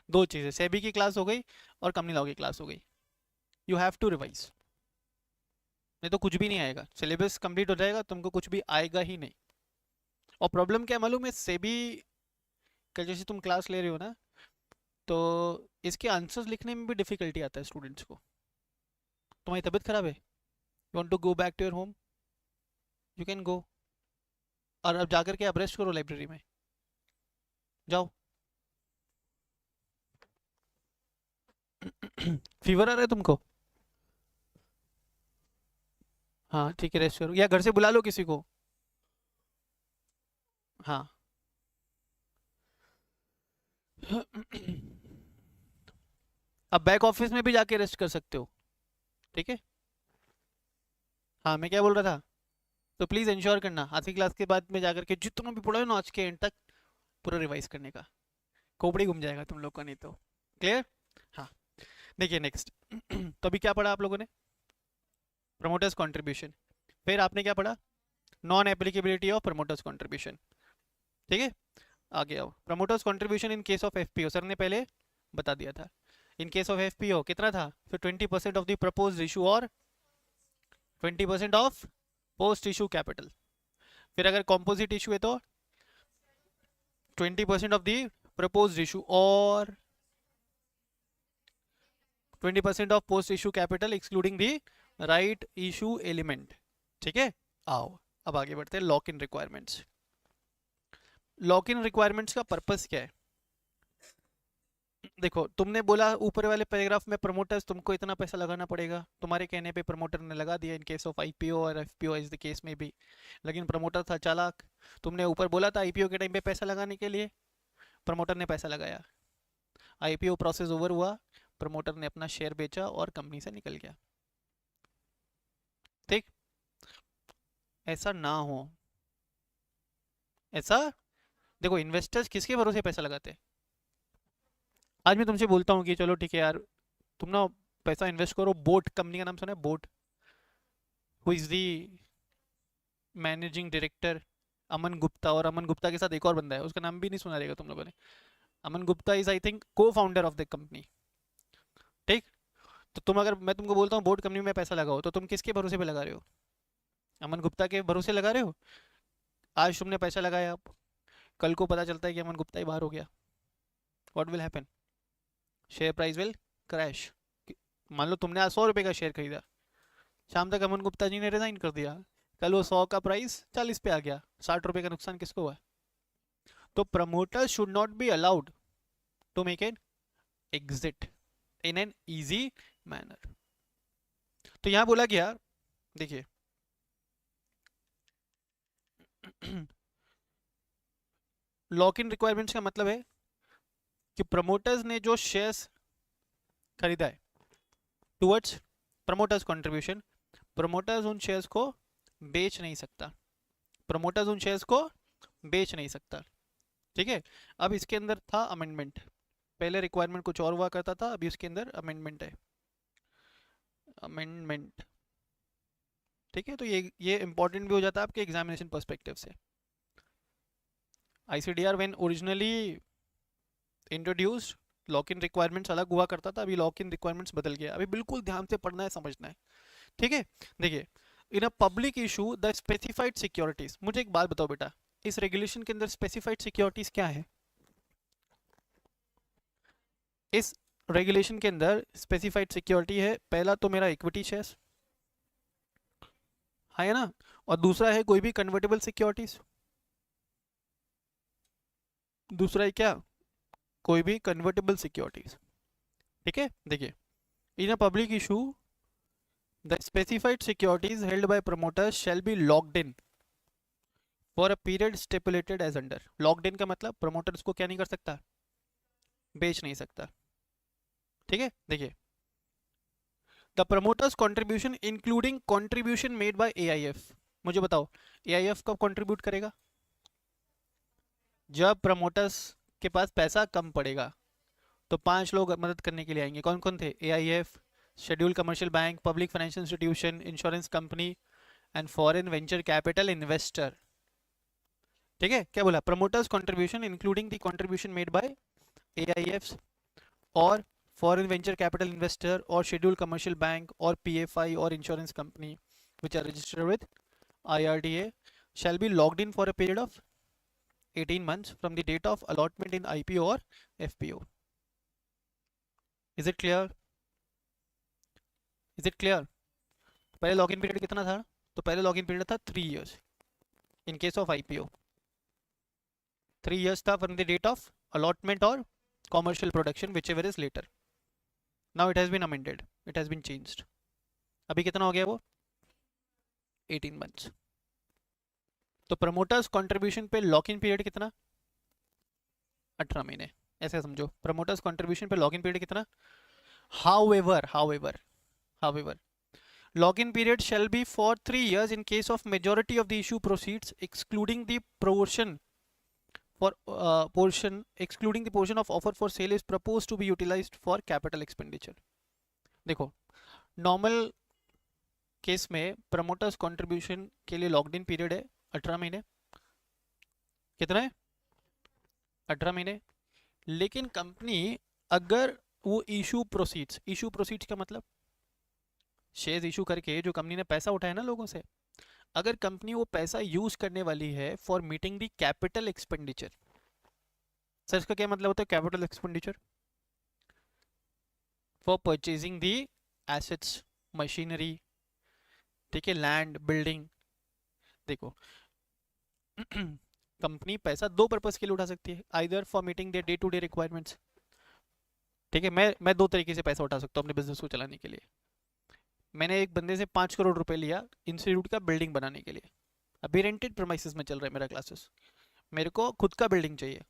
दो चीज़ें, सेबी की क्लास हो गई और कंपनी लॉ की क्लास हो गई, यू हैव टू रिवाइज, नहीं तो कुछ भी नहीं आएगा। सिलेबस कंप्लीट हो जाएगा, तुमको कुछ भी आएगा ही नहीं। और प्रॉब्लम क्या मालूम है, सेबी का जैसे तुम क्लास ले रहे हो ना, तो इसके आंसर्स लिखने में भी डिफिकल्टी आता है स्टूडेंट्स को। तुम्हारी तबीयत खराब है, you want to go back to your home, you can go, और अब जाकर के आप रेस्ट करो लाइब्रेरी में, जाओ। फीवर आ रहा है तुमको? हाँ ठीक है, रेस्ट करो या घर से बुला लो किसी को। हाँ अब बैक ऑफिस में भी जाके रेस्ट कर सकते हो, ठीक है। हाँ मैं क्या बोल रहा था, तो प्लीज़ इंश्योर करना आधी क्लास के बाद में जाकर के जितना भी पढ़ा है ना आज के एंड तक पूरा रिवाइज करने का। खोपड़ी घूम जाएगा तुम लोग का नहीं तो। क्लियर? हाँ, देखिए नेक्स्ट तो अभी क्या पढ़ा आप लोगों ने? Promoters contribution. फिर आपने क्या पढ़ा? Non applicability of promoters contribution. ठीक है, आगे आओ। Promoters contribution in case of FPO, sir ने पहले बता दिया था। इन केस ऑफ एफपीओ कितना था, फिर 20% ऑफ द प्रपोज्ड इशू और 20% ऑफ पोस्ट इशू कैपिटल। फिर अगर कॉम्पोजिट इशू है तो 20% ऑफ द प्रपोज्ड इशू और 20% of post issue capital excluding the right issue element. ठीक है, आओ अब आगे बढ़ते हैं। Lock in requirements. Lock in requirements का पर्पस क्या है? देखो, तुमने बोला ऊपर वाले पैराग्राफ में प्रमोटर्स तुमको इतना पैसा लगाना पड़ेगा, तुम्हारे कहने पे प्रमोटर ने लगा दिया इन केस ऑफ आईपीओ और एफपीओ इज द केस में भी। लेकिन प्रमोटर था चालाक, तुमने ऊपर बोला था आईपीओ के टाइम पे पैसा लगाने के लिए, प्रमोटर ने पैसा लगाया, आईपीओ प्रोसेस ओवर हुआ, प्रमोटर ने अपना शेयर बेचा और कंपनी से निकल गया। ठीक, ऐसा ना हो। ऐसा देखो, इन्वेस्टर्स किसके भरोसे पैसा लगाते हैं? आज मैं तुमसे बोलता हूँ कि चलो ठीक है यार, तुम ना पैसा इन्वेस्ट करो, बोट कंपनी का नाम सुना है? BoAt, who is the managing director Aman Gupta, और अमन गुप्ता के साथ एक और बंदा है, उसका नाम भी नहीं सुना रहेगा तुम लोगों ने। Aman Gupta is I think को फाउंडर ऑफ द कंपनी। ठीक, तो तुम अगर मैं तुमको बोलता हूँ बोट कंपनी में पैसा लगाओ, तो तुम किसके भरोसे पे लगा रहे हो? अमन गुप्ता के भरोसे लगा रहे हो? आज तुमने पैसा लगाया, कल को पता चलता है कि अमन गुप्ता ही बाहर हो गया, what will happen? Share price will crash. मान लो तुमने आज 100 रुपये का शेयर खरीदा, शाम तक अमन गुप्ता जी ने रिजाइन कर दिया, कल वो 100 का प्राइस 40 पे आ गया, 60 रुपये का नुकसान किसको हुआ? तो promoters should not be allowed to make an exit in an easy manner. तो यहां बोला गया, देखिए लॉक इन रिक्वायरमेंट्स का मतलब है कि प्रमोटर्स ने जो शेयर्स खरीदा है टुवर्ड्स प्रमोटर्स कंट्रीब्यूशन, प्रमोटर्स उन शेयर्स को बेच नहीं सकता, प्रमोटर्स उन शेयर्स को बेच नहीं सकता। ठीक है, अब इसके अंदर था अमेंडमेंट, पहले रिक्वायरमेंट कुछ और हुआ करता था, अभी उसके अंदर अमेंडमेंट है, अमेंडमेंट। ठीक है, तो ये इंपॉर्टेंट भी हो जाता है आपके एग्जामिनेशन पर्सपेक्टिव से। ICDR when originally introduced, lock in requirements अलग हुआ करता था, अभी लॉक इन रिक्वायरमेंट्स बदल गया। अभी बिल्कुल ध्यान से पढ़ना है, समझना है। ठीक है, देखिए, in a public issue the specified securities. मुझे एक बात बताओ बेटा, इस रेगुलेशन के अंदर स्पेसिफाइड सिक्योरिटीज क्या है? इस रेगुलेशन के अंदर स्पेसिफाइड सिक्योरिटी है, पहला तो मेरा इक्विटी शेयर्स है ना, और दूसरा है कोई भी कन्वर्टेबल सिक्योरिटीज, दूसरा है क्या, कोई भी कन्वर्टेबल सिक्योरिटीज। ठीक है, देखिए, in a public issue the specified securities held by promoters shall be locked in for a period stipulated as under. Locked in का मतलब प्रमोटर्स को क्या नहीं कर सकता, बेच नहीं सकता। ठीक है, देखिए, the promoters contribution including contribution made by AIF. मुझे बताओ, एआईएफ कब कंट्रीब्यूट करेगा? जब प्रमोटर्स के पास पैसा कम पड़ेगा, तो 5 लोग मदद करने के लिए आएंगे। कौन कौन थे? AIF, schedule commercial bank, public financial institution, insurance company and foreign venture capital investor. ठीक है, क्या बोला? Promoters contribution including the contribution made by AIF और फॉरेन वेंचर कैपिटल इन्वेस्टर और शेड्यूल कमर्शियल बैंक और पीएफआई और insurance company which are registered with IRDA shall be logged in for a period of 18 months from the date of allotment in IPO or FPO. Is it clear? Is it clear? पहले लॉगिन पीरियड कितना था? तो पहले लॉगिन पीरियड था 3 years in case of IPO, 3 years था from the date of allotment or commercial production whichever is later. Now it has been amended, it has been changed. अभी कितना हो गया वो? 18 months. तो प्रमोटर्स कंट्रीब्यूशन पे लॉक इन पीरियड कितना? 18 महीने, ऐसे समझो। प्रमोटर्स कंट्रीब्यूशन पे लॉक इन पीरियड कितना? However, login period shall be for 3 years in case of majority of the issue proceeds excluding the portion of offer for sale is proposed to be utilized for capital expenditure. देखो, नॉर्मल केस में प्रमोटर्स कंट्रीब्यूशन के लिए लॉक्ड इन पीरियड है 18 महीने। कितना है? 18 महीने। लेकिन कंपनी अगर वो इशू प्रोसीड्स का मतलब शेयर्स इशू करके जो कंपनी ने पैसा उठाया ना लोगों से, अगर कंपनी वो पैसा यूज करने वाली है for meeting the capital expenditure. Sir इसका क्या मतलब होता है capital expenditure? For purchasing the assets, machinery, ठीक है, लैंड, बिल्डिंग। देखो कंपनी पैसा दो पर्पस के लिए उठा सकती है, either for meeting their day to day requirements. ठीक है, मैं दो तरीके से पैसा उठा सकता हूँ अपने बिजनेस को चलाने के लिए। मैंने एक बंदे से 5 करोड़ रुपए लिया इंस्टीट्यूट का बिल्डिंग बनाने के लिए। अभी रेंटेड प्रेमाइसेस में चल रहा है मेरा क्लासेस, मेरे को खुद का बिल्डिंग चाहिए,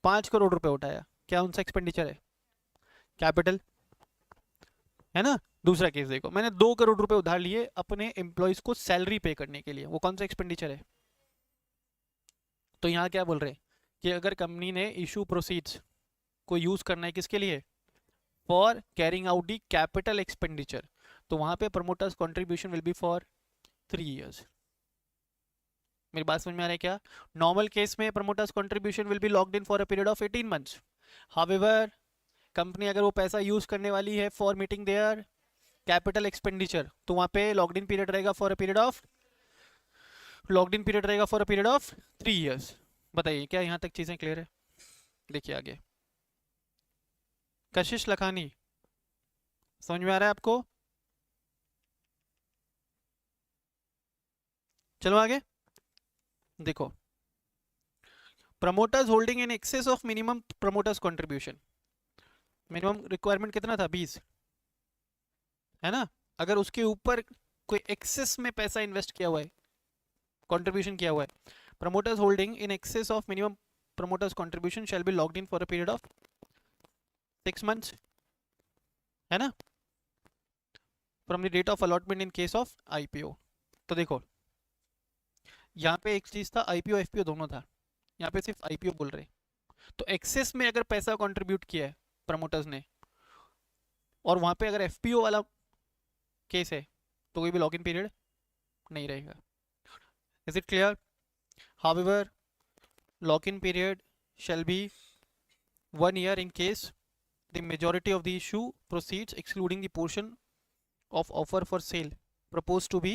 5 करोड़ रुपए उठाया, क्या उनसे एक्सपेंडिचर है? कैपिटल है ना। दूसरा केस देखो, मैंने 2 करोड़ रुपए उधार लिए अपने एम्प्लॉयज को सैलरी पे करने के लिए, वो कौन सा एक्सपेंडिचर है? तो यहाँ क्या बोल रहे हैं कि अगर कंपनी ने इशू प्रोसीड्स को यूज करना है किसके लिए? For carrying out the capital expenditure, तो वहां पे promoters contribution will B for 3 years। मेरी बात समझ में आ रहा है क्या? नॉर्मल केस में promoters contribution will be locked in for a period of 18 months। However company अगर वो पैसा यूज करने वाली है for meeting their capital expenditure, तो वहां पे लॉक्ड इन पीरियड रहेगा for a period of locked in period रहेगा for a period of 3 years। बताइए क्या यहाँ तक चीजें क्लियर है? देखिए आगे, कशिश लखानी, समझ में आ रहा है आपको? चलो आगे देखो, promoters holding in excess of minimum promoters contribution. Minimum requirement कितना था? 20, है ना। अगर उसके ऊपर कोई एक्सेस में पैसा इन्वेस्ट किया हुआ है, कंट्रीब्यूशन किया हुआ है, promoters holding in excess of minimum promoters contribution shall be locked in for a period of 6 months, है ना, from the date of allotment in case of IPO. तो देखो यहाँ पे एक चीज था, आईपीओ एफपीओ दोनों था, यहाँ पे सिर्फ आईपीओ बोल रहे। तो एक्सेस में अगर पैसा कंट्रीब्यूट किया है प्रमोटर्स ने, और वहां पे अगर एफपीओ वाला केस है, तो कोई भी लॉक इन पीरियड नहीं रहेगा। Is it clear? However lock in period shall be 1 year in case the majority of the issue proceeds excluding the portion of offer for sale proposed to be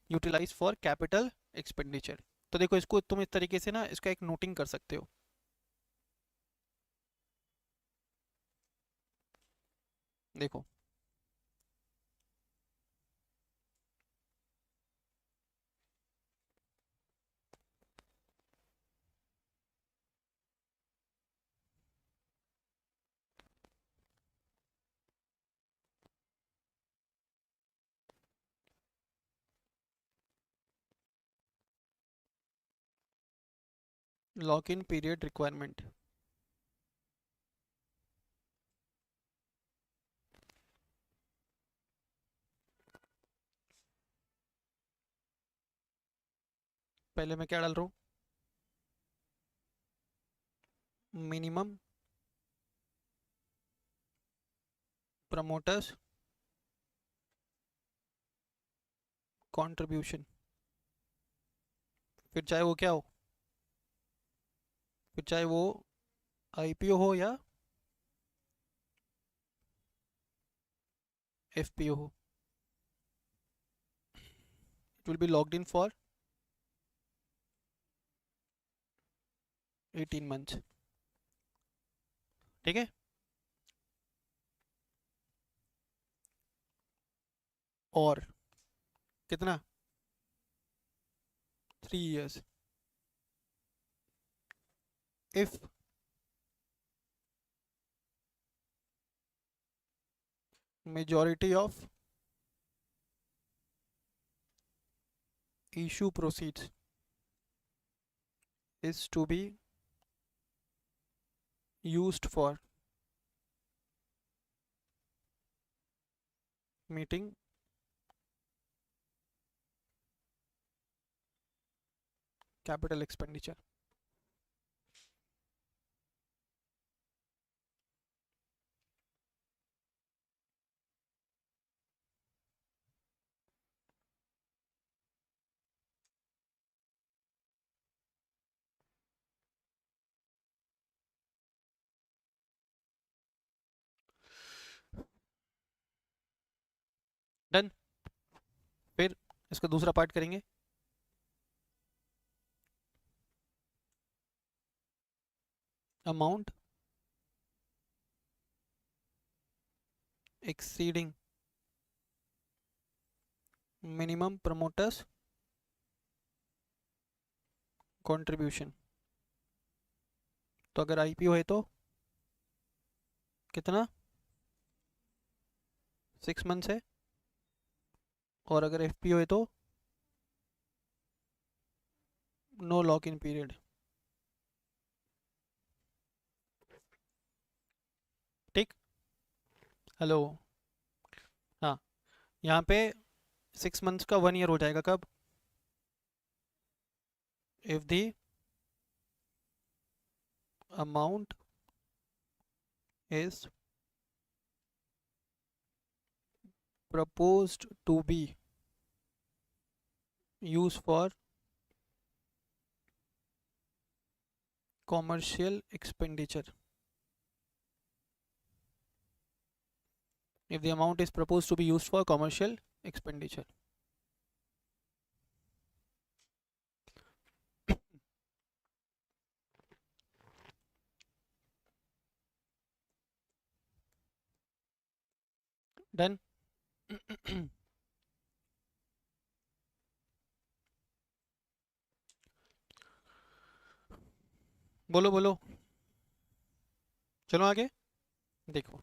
utilized for capital expenditure। तो देखो इसको तुम इस तरीके से ना इसका एक नोटिंग कर सकते हो। देखो लॉक इन पीरियड रिक्वायरमेंट, पहले मैं क्या डाल रहा हूँ? मिनिमम प्रमोटर्स कंट्रीब्यूशन, फिर चाहे वो क्या हो, फिर चाहे वो आईपीओ हो या एफपीओ हो, it will be locked in for 18 months। ठीक है, और कितना? 3 years। if majority of issue proceeds is to be used for meeting capital expenditure। Done. फिर इसका दूसरा पार्ट करेंगे। Amount exceeding minimum promoters contribution. तो अगर आईपीओ है तो कितना, 6 मंथ्स है, और अगर एफपीओ है तो नो लॉक इन पीरियड। ठीक। हेलो। हाँ, यहाँ पे 6 मंथ्स का 1 ईयर हो जाएगा कब, if the amount is proposed to be used for commercial expenditure. If the amount is proposed to be used for commercial expenditure. Done. बोलो बोलो, चलो आगे देखो।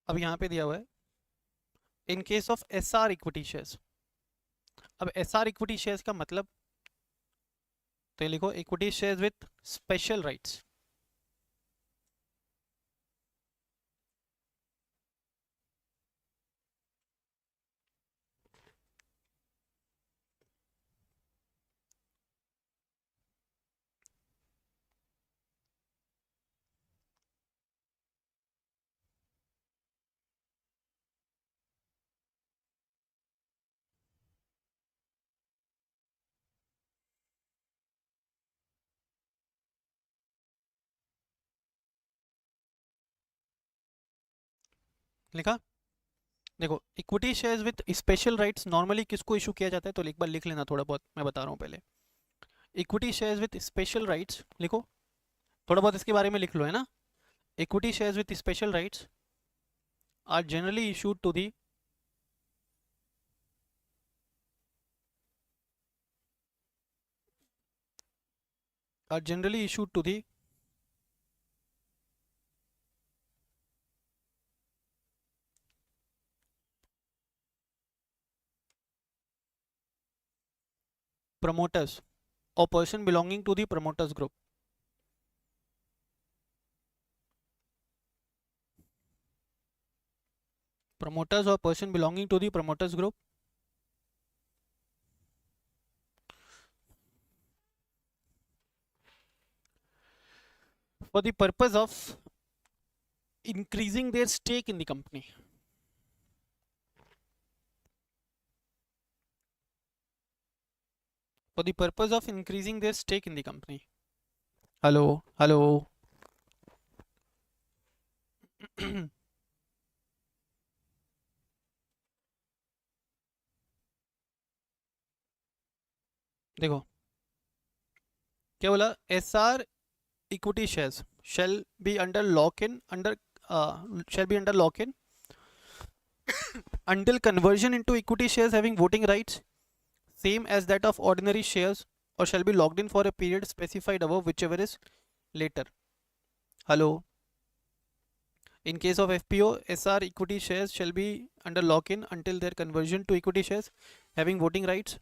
अब यहाँ पे दिया हुआ है इन case of SR equity shares. अब एसआर इक्विटी शेयर्स का मतलब, तो ये लिखो equity shares with special rights. लिखा। देखो equity shares with special rights normally किसको इशू किया जाता है, तो एक बार लिख लेना थोड़ा बहुत, मैं बता रहा हूँ पहले। Equity shares with special rights लिखो, थोड़ा बहुत इसके बारे में लिख लो, है ना। Equity shares with special rights are generally issued to the promoters or person belonging to the promoters group. Promoters or person belonging to the promoters group for the purpose of increasing their stake in the company. For the purpose of increasing their stake in the company. Hello, hello. देखो क्या बोला, SR equity shares shall be under lock-in until conversion into equity shares having voting rights same as that of ordinary shares, or shall be locked in for a period specified above, whichever is later. Hello. In case of FPO, SR equity shares shall be under lock-in until their conversion to equity shares having voting rights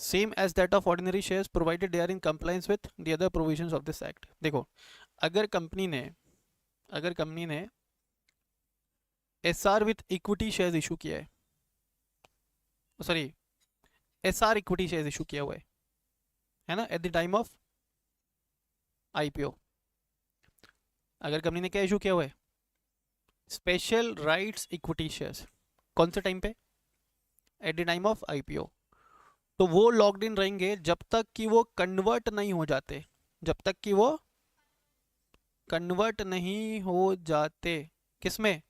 same as that of ordinary shares, provided they are in compliance with the other provisions of this act. देखो अगर कंपनी ने SR with equity shares issue किया है, sorry SR equity shares issue किया हुआ है ना, eight the time of IPO. अगर कंपनी ने क्या इशू किया हुआ है, स्पेशल राइट्स इक्विटी शेयर्स, कौन से टाइम पे, eight the time of IPO, तो वो लॉक्ड इन रहेंगे जब तक कि वो कन्वर्ट नहीं हो जाते, जब तक कि वो कन्वर्ट नहीं हो जाते किसमें,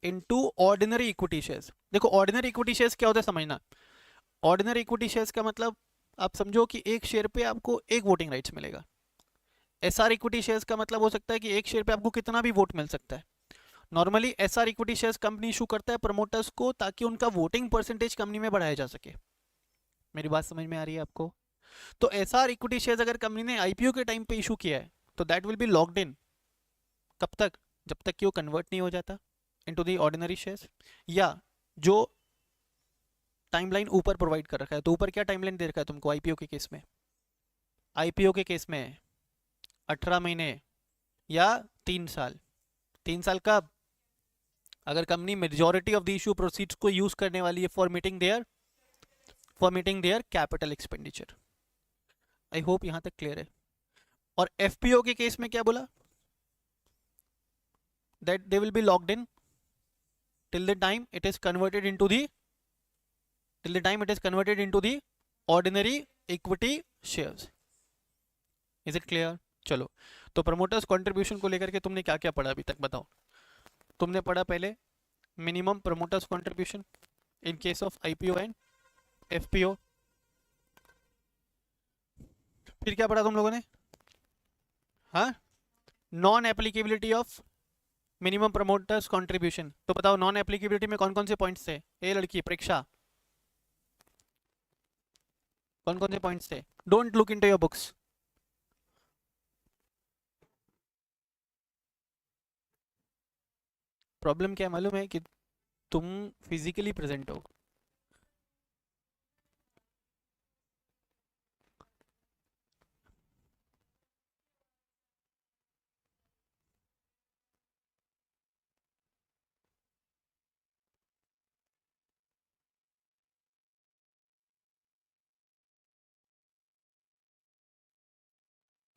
इनटू ऑर्डिनरी इक्विटी शेयर्स। देखो ऑर्डिनरी इक्विटी शेयर्स क्या होता है समझना। ऑर्डिनरी इक्विटी शेयर्स का मतलब आप समझो कि एक शेयर पे आपको एक वोटिंग राइट्स मिलेगा। एसआर इक्विटी शेयर्स का मतलब हो सकता है कि एक शेयर पे आपको कितना भी वोट मिल सकता है। Normally SR equity shares company issue करता है प्रमोटर्स को ताकि उनका वोटिंग परसेंटेज कंपनी में बढ़ाया जा सके। मेरी बात समझ में आ रही है आपको? तो एसआर इक्विटी शेयर्स अगर कंपनी ने आईपीओ के टाइम पे इशू किया है तो दैट विल बी लॉक्ड इन। कब तक? जब तक कि वो कन्वर्ट नहीं हो जाता इनटू द ऑर्डिनरी शेयर्स, या जो टाइमलाइन ऊपर प्रोवाइड कर रखा है। तो ऊपर क्या टाइमलाइन दे रखा है तुमको आईपीओ के केस में? आईपीओ के केस में 18 महीने या 3 साल। 3 साल कब? अगर company majority of the issue proceeds को यूज करने वाली है for meeting their capital expenditure. I hope यहां तक क्लियर है। और एफपीओ के केस में क्या बोला? That they will be locked in till the time it is converted into the ordinary equity shares. Is it clear? चलो, तो प्रमोटर्स कंट्रीब्यूशन को लेकर के तुमने क्या क्या पढ़ा अभी तक बताओ। तुमने पढ़ा पहले minimum promoters contribution in case of IPO and FPO. फिर क्या पढ़ा तुम लोगों ने? हाँ, non applicability of minimum promoters contribution. तो बताओ नॉन एप्लीकेबिलिटी में कौन कौन से पॉइंट्स थे? ए लड़की प्रेक्षा, कौन कौन से पॉइंट्स थे? Don't look into your books. Problem क्या है मालूम है? कि तुम फिजिकली प्रेजेंट हो।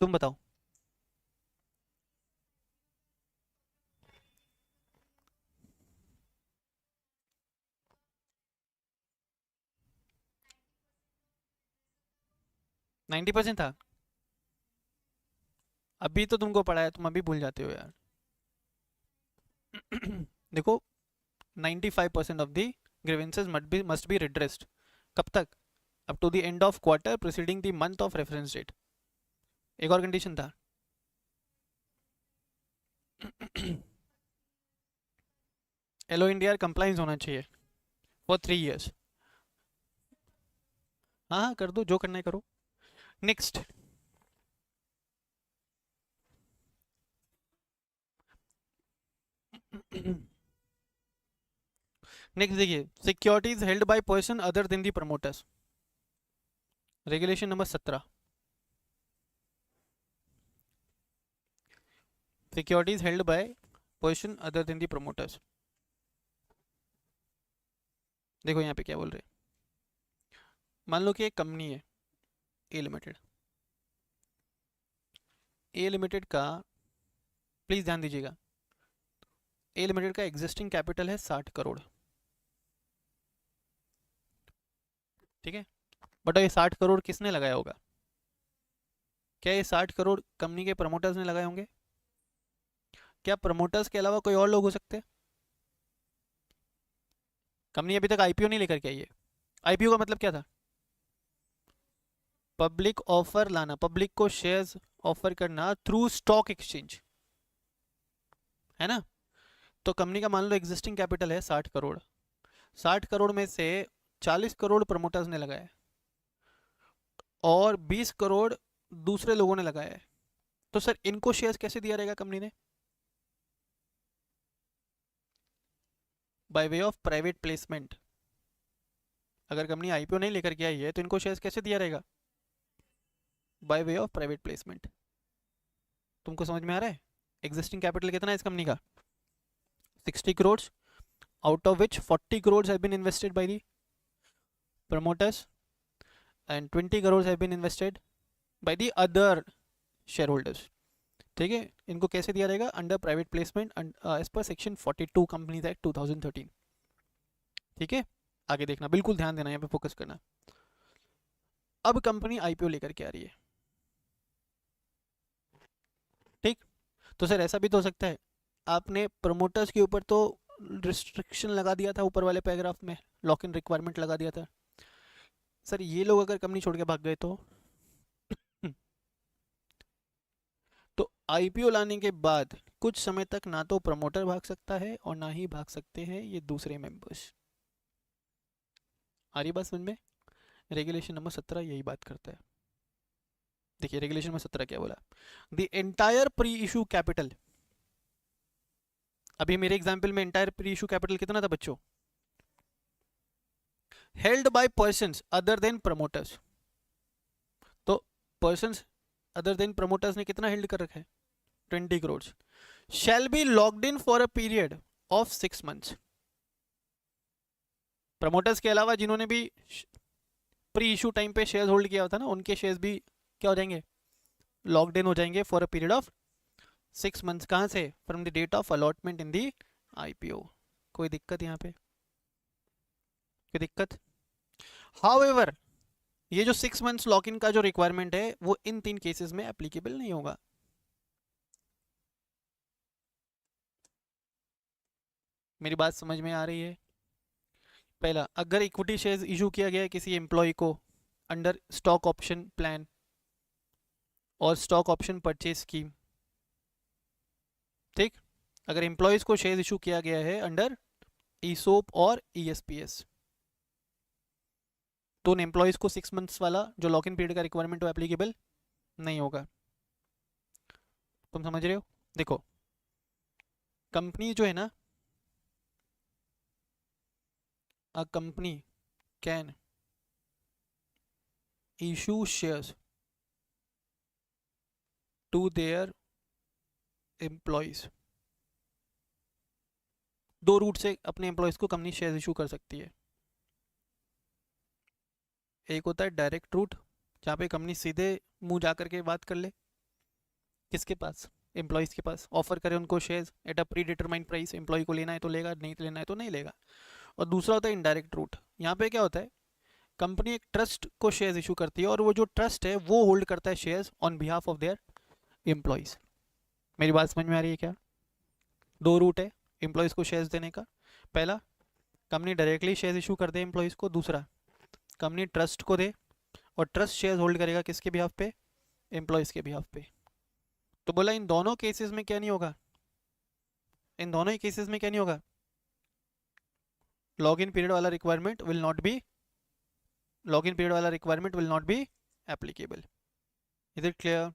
तुम बताओ। नाइन्टी परसेंट था? अभी तो तुमको पढ़ा है, तुम अभी भूल जाते हो यार। देखो 95% of the grievances must be redressed. कब तक? Up to the end of quarter preceding the month of reference date. एक और कंडीशन था। एलो इंडिया कंप्लाइंस होना चाहिए फॉर 3 years। हाँ हाँ कर दो, जो करना है करो। नेक्स्ट, नेक्स्ट देखिए, securities held by person other than the promoters. Regulation number 17। Securities held by person other than the promoters. देखो यहाँ पे क्या बोल रहे हैं। मान लो कि एक कंपनी है ए लिमिटेड। ए लिमिटेड का, प्लीज ध्यान दीजिएगा, ए लिमिटेड का एग्जिस्टिंग कैपिटल है 60 करोड़। ठीक है, बट ये 60 करोड़ किसने लगाया होगा? क्या ये 60 करोड़ कंपनी के प्रमोटर्स ने लगाए होंगे? क्या प्रमोटर्स के अलावा कोई और लोग हो सकते हैं? कंपनी अभी तक आईपीओ नहीं लेकर के आई है। आईपीओ का मतलब क्या था? पब्लिक ऑफर लाना, पब्लिक को शेयर्स ऑफर करना थ्रू स्टॉक एक्सचेंज, है ना? तो कंपनी का मान लो एग्जिस्टिंग कैपिटल है 60 करोड़। 60 करोड़ में से 40 करोड़ प्रमोटर्स ने लगाया है और 20 करोड़ दूसरे लोगों ने लगाया है। तो सर इनको शेयर्स कैसे दिया रहेगा कंपनी ने? Bye way of private placement. अगर कंपनी आईपीओ नहीं लेकर के आई है तो इनको शेयर्स कैसे दिया रहेगा? Bye way of private placement. तुमको समझ में आ रहा है? एग्जिस्टिंग कैपिटल कितना है इस कंपनी का? 60 crore, out of which 40 crores have been invested by the promoters and 20 crores have been invested by the other shareholders. ठीक है, इनको कैसे दिया जाएगा? Under private placement as per section 42 companies act 2013। ठीक है, आगे देखना, बिल्कुल ध्यान देना, यहाँ पे फोकस करना। अब कंपनी आईपीओ लेकर के आ रही है। तो सर ऐसा भी तो हो सकता है, आपने प्रमोटर्स के ऊपर तो रिस्ट्रिक्शन लगा दिया था ऊपर वाले पैराग्राफ में, लॉक इन रिक्वायरमेंट लगा दिया था। सर ये लोग अगर कंपनी छोड़ के भाग गए तो आईपीओ लाने के बाद कुछ समय तक ना तो प्रमोटर भाग सकता है और ना ही भाग सकते हैं ये दूसरे मेंबर्स। आ रही बात समझ में? रेगुलेशन नंबर 17 यही बात करता है। देखिए रेगुलेशन नंबर 17 क्या बोला, the entire pre issue capital. अभी मेरे एग्जाम्पल में एंटायर प्री इशू कैपिटल कितना था बच्चों? Held by persons other than promoters. तो पर्सन्स अदर देन प्रमोटर्स ने कितना हेल्ड कर रखा है? 20 करोड़। शैल be locked in for a period of 6 months. Promoters के अलावा जिन्होंने भी प्री इशू टाइम पे शेयर होल्ड किया होता ना, उनके शेयर्स भी क्या हो जाएंगे? लॉक्ड इन हो जाएंगे for a period of 6 months. कहां से? From the date of allotment in the IPO. कोई दिक्कत यहाँ पे? कोई दिक्कत? हाउएवर ये जो 6 मंथ्स लॉक इन का जो रिक्वायरमेंट है वो इन 3 केसेस में एप्लीकेबल नहीं होगा। मेरी बात समझ में आ रही है? पहला, अगर इक्विटी शेयर्स इशू किया गया है किसी एम्प्लॉय को अंडर स्टॉक ऑप्शन प्लान और स्टॉक ऑप्शन परचेज स्कीम, ठीक, अगर एम्प्लॉयज को शेयर्स इशू किया गया है अंडर ईसोप और ईएसपीएस, तो उन एम्प्लॉयज को 6 मंथ्स वाला जो लॉक इन पीरियड का रिक्वायरमेंट वो एप्लीकेबल नहीं होगा। तुम समझ रहे हो? देखो कंपनी जो है ना, a company can issue shares to their employees. दो रूट से अपने एम्प्लॉयज को कंपनी शेयर्स इशू कर सकती है। एक होता है डायरेक्ट रूट, जहाँ पे कंपनी सीधे मुंह जा करके बात कर ले किसके पास? एम्प्लॉयज़ के पास, ऑफर करे उनको shares at a predetermined price. Employee को लेना है तो लेगा, नहीं तो लेना है तो नहीं लेगा। और दूसरा होता है इनडायरेक्ट रूट। यहाँ पे क्या होता है, कंपनी एक ट्रस्ट को शेयर्स इशू करती है और वो जो ट्रस्ट है वो होल्ड करता है shares on behalf of their employees. मेरी बात समझ में आ रही है क्या? दो रूट है एम्प्लॉयज़ को शेयर्स देने का। पहला, कंपनी डायरेक्टली शेयर्स इशू कर दे एम्प्लॉयज़ को। दूसरा, कंपनी ट्रस्ट को दे और ट्रस्ट शेयर्स होल्ड करेगा किसके बिहाफ पे? एम्प्लॉयज़ के बिहाफ पे। तो बोला इन दोनों केसेस में क्या नहीं होगा? इन दोनों ही केसेस में क्या नहीं होगा? लॉग इन पीरियड वाला requirement will not be, lock in period वाला requirement will not be applicable. Is it clear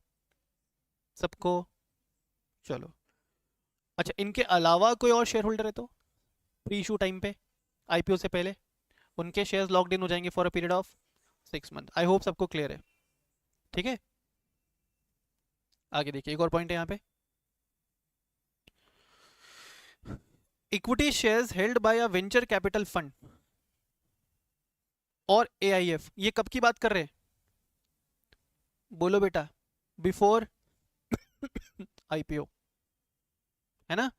सबको? चलो, अच्छा इनके अलावा कोई और शेयर होल्डर है तो प्री इशू टाइम पे आईपीओ से पहले उनके शेयर्स लॉक्ड इन हो जाएंगे for a period of 6 month. I hope सबको क्लियर है, ठीक है? आगे देखिए एक और पॉइंट है यहाँ पे, इक्विटी शेयर्स हेल्ड बाय अ वेंचर कैपिटल फंड और एआईएफ। ये कब की बात कर रहे हैं? बोलो बेटा, बिफोर आईपीओ, है ना?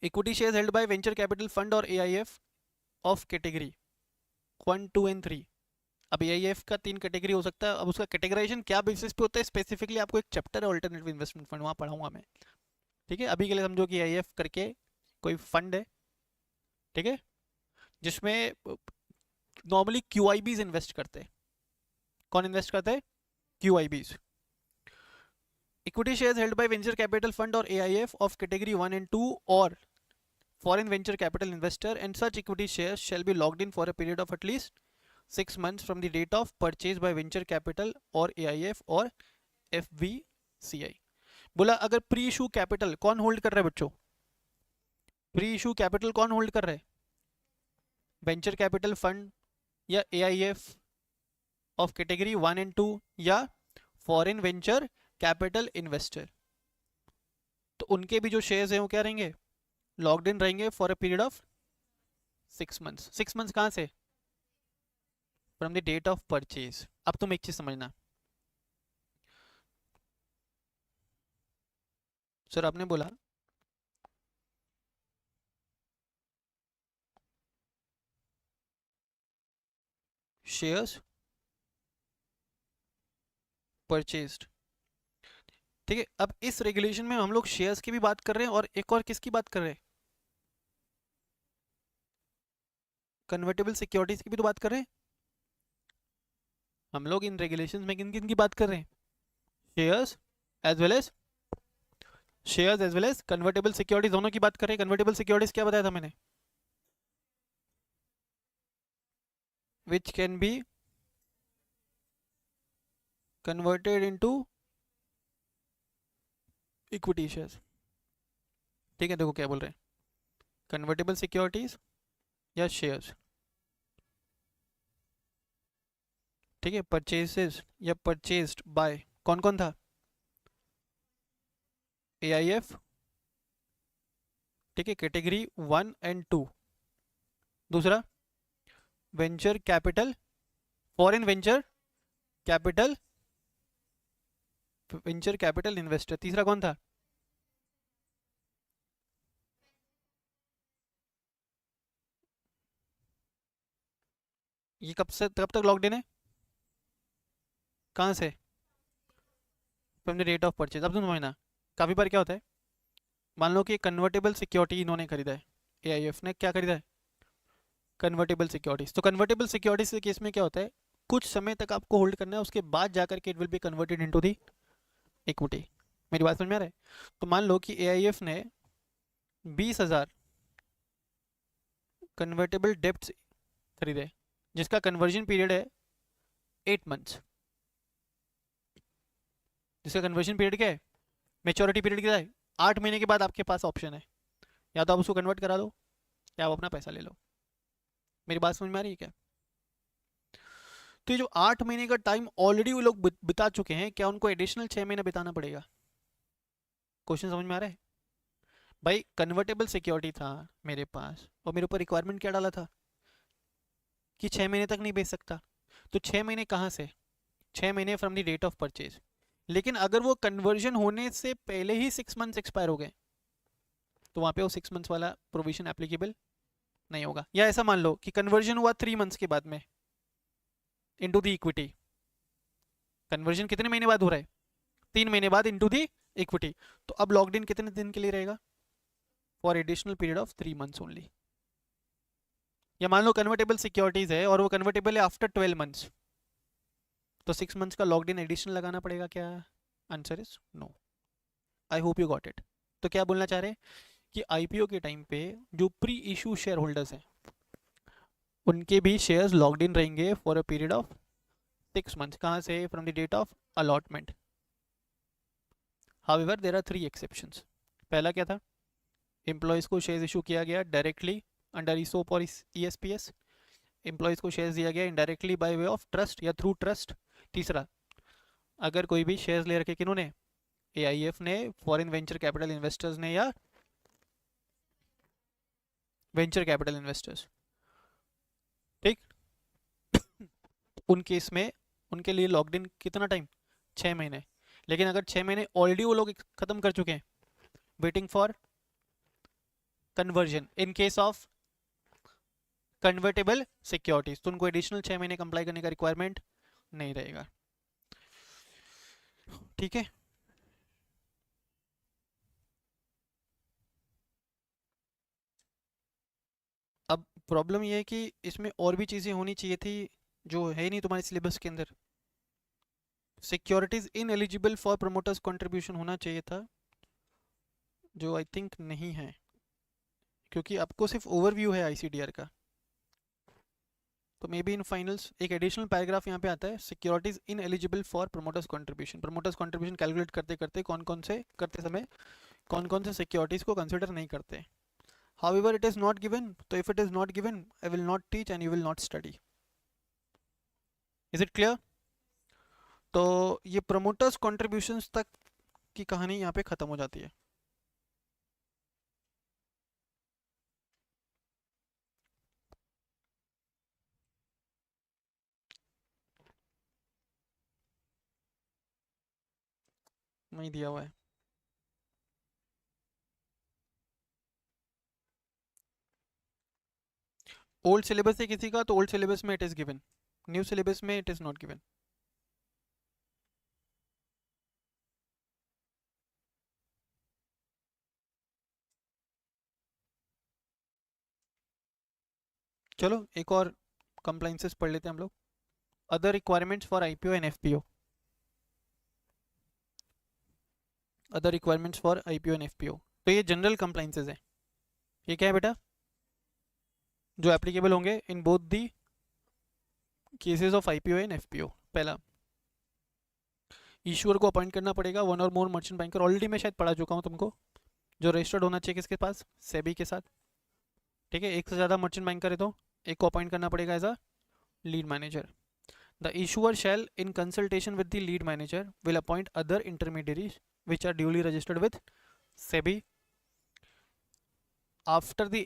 Equity shares held by venture capital fund और एआईएफ ऑफ कैटेगरी 1, 2 एंड 3। अब एआईएफ का 3 कैटेगरी हो सकता है। अब उसका कैटेगराइजेशन क्या बेसिस पे होता है स्पेसिफिकली आपको एक चैप्टर है ऑल्टरनेटिव इन्वेस्टमेंट फंड, वहाँ पढ़ाऊंगा मैं, ठीक है? अभी के लिए समझो कि एआईएफ करके कोई फंड है, ठीक है, जिसमें नॉर्मली क्यूआईबीज इन्वेस्ट करते हैं। कौन इन्वेस्ट करता है? QIBs. Equity shares held by venture capital fund और एआईएफ ऑफ कैटेगरी 1 and 2 और foreign venture capital investor, and such equity shares shall be locked in for a period of at least 6 months from the date of purchase by venture capital or AIF और FVCI। बोला अगर प्री इशू कैपिटल कौन होल्ड कर रहा है बच्चों? प्री इशू कैपिटल कौन होल्ड कर रहा है? वेंचर कैपिटल फंड या AIF ऑफ कैटेगरी 1 and 2 या फॉरेन वेंचर कैपिटल इन्वेस्टर, तो उनके भी जो शेयर्स हैं वो क्या रहेंगे? लॉक्ड इन रहेंगे for a period of 6 months. 6 months कहां से? From the date of purchase. अब तुम एक चीज समझना, सर आपने बोला शेयर्स परचेज्ड, ठीक है, अब इस रेगुलेशन में हम लोग शेयर्स की भी बात कर रहे हैं और एक और किसकी बात कर रहे हैं, कन्वर्टेबल सिक्योरिटीज की भी तो बात कर रहे हैं हम लोग। इन रेगुलेशंस में किन किन की बात कर रहे हैं, shares as well as convertible securities, दोनों की बात कर रहे हैं। कन्वर्टेबल सिक्योरिटीज क्या बताया था मैंने, which can be converted into equity shares. ठीक है, देखो क्या बोल रहे हैं, कन्वर्टेबल सिक्योरिटीज या शेयर्स। ठीक है, परचेसेस या परचेस्ड बाय कौन कौन था, AIF, ठीक है, कैटेगरी 1 और 2। दूसरा venture capital, foreign capital venture capital investor. तीसरा कौन था, ये कब तक लॉक्ड इन है, कहाँ से, from the rate of purchase. अब तुम समझना, काफ़ी बार क्या होता है, मान लो कि कन्वर्टेबल सिक्योरिटी इन्होंने खरीदा है, AIF ने क्या खरीदा है, कन्वर्टेबल सिक्योरिटीज। तो कन्वर्टेबल सिक्योरिटीज के केस में क्या होता है, कुछ समय तक आपको होल्ड करना है, उसके बाद जाकर के it will be converted into the equity. मेरी बात समझ में आ रहा है। तो मान लो कि AIF ने 20,000 कन्वर्टेबल डेप्ट खरीदे, जिसका कन्वर्जन पीरियड है 8 मंथ्स। जिसका कन्वर्जन पीरियड क्या है, मेच्योरिटी पीरियड क्या है, 8 महीने के बाद आपके पास ऑप्शन है, या तो आप उसको कन्वर्ट करा दो या आप अपना पैसा ले लो। मेरी बात समझ में आ रही है क्या। तो ये जो 8 महीने का टाइम ऑलरेडी वो लोग बिता चुके हैं, क्या उनको एडिशनल 6 महीने बिताना पड़ेगा, क्वेश्चन समझ में आ रहा है। भाई कन्वर्टेबल सिक्योरिटी था मेरे पास और मेरे ऊपर रिक्वायरमेंट क्या डाला था कि 6 महीने तक नहीं बेच सकता। तो 6 महीने कहाँ से, 6 महीने from the date of purchase. लेकिन अगर वो कन्वर्जन होने से पहले ही 6 मंथ्स एक्सपायर हो गए, तो वहां पे वो 6 मंथ्स वाला प्रोविजन एप्लीकेबल नहीं होगा। या ऐसा मान लो कि कन्वर्जन हुआ 3 मंथ्स के बाद में इनटू द इक्विटी। कन्वर्जन कितने महीने बाद हो रहा है, 3 महीने बाद इनटू द इक्विटी। तो अब लॉक्ड इन कितने दिन के लिए रहेगा, for additional period of 3 months only. या मान लो कन्वर्टेबल सिक्योरिटीज है और वो कन्वर्टेबल है आफ्टर 12 मंथ्स, तो 6 मंथ्स का लॉक्ड इन एडिशनल लगाना पड़ेगा क्या, answer is no. I hope you got it. तो क्या बोलना चाह रहे हैं कि IPO के टाइम पे जो प्री इशू शेयर होल्डर्स हैं उनके भी शेयर्स लॉक्ड इन रहेंगे for a period of 6 months. कहाँ से, from the date of allotment. However there are 3 exceptions. पहला क्या था, एम्प्लॉयज़ को शेयर्स इशू किया गया डायरेक्टली अंडर ESOP और ESPS। एम्प्लॉयज़ को शेयर्स दिया गया indirectly by way of trust या थ्रू ट्रस्ट। तीसरा, अगर कोई भी शेयर्स ले रखे किन्होंने, AIF ने, फॉरेन वेंचर कैपिटल इन्वेस्टर्स ने, या वेंचर कैपिटल इन्वेस्टर्स, ठीक, उन केस में उनके लिए लॉक्ड इन कितना टाइम, 6 महीने। लेकिन अगर 6 महीने ऑलरेडी वो लोग खत्म कर चुके हैं waiting for conversion in case of convertible securities, तो उनको एडिशनल 6 महीने कंप्लाई करने का रिक्वायरमेंट नहीं रहेगा। ठीक है, अब प्रॉब्लम ये है कि इसमें और भी चीज़ें होनी चाहिए थी जो है नहीं तुम्हारे सिलेबस के अंदर। Securities in eligible for promoters contribution होना चाहिए था, जो आई थिंक नहीं है, क्योंकि आपको सिर्फ ओवरव्यू है ICDR का। तो मे बी इन फाइनल्स एक एडिशनल पैराग्राफ यहाँ पे आता है, securities in eligible for promoters contribution. Promoters contribution calculate करते करते कौन कौन से करते समय कौन कौन से सिक्योरिटीज को कंसिडर नहीं करते। However it is not given, तो if it is not given I will not teach and you will not study. Is it clear. तो ये प्रमोटर्स कंट्रीब्यूशंस तक की कहानी यहाँ पे खत्म हो जाती है। नहीं दिया हुआ है, ओल्ड सिलेबस है किसी का तो ओल्ड सिलेबस में it is given, new syllabus में इट इज नॉट गिवन। चलो एक और कंप्लाइंसेस पढ़ लेते हैं हम लोग. Other requirements for IPO and FPO. Other requirements for IPO and FPO. तो ये जनरल कंप्लाइंसेस हैं. ये क्या है बेटा? जो एप्लीकेबल होंगे in both the cases of IPO and FPO. पहला, ईश्वर को अपॉइंट करना पड़ेगा वन और मोर मर्चेंट बैंकर. ऑलरेडी मैं शायद पढ़ा चुका हूँ तुमको. जो रजिस्टर्ड होना चाहिए किसके पास? सेबी के साथ. ठीक है, एक से ज़्यादा मर्चेंट बैंकर है तो एक को अपॉइंट करना पड़ेगा as a lead manager. The issuer shall in consultation with the lead manager will appoint other intermediaries which are duly registered with SEBI after the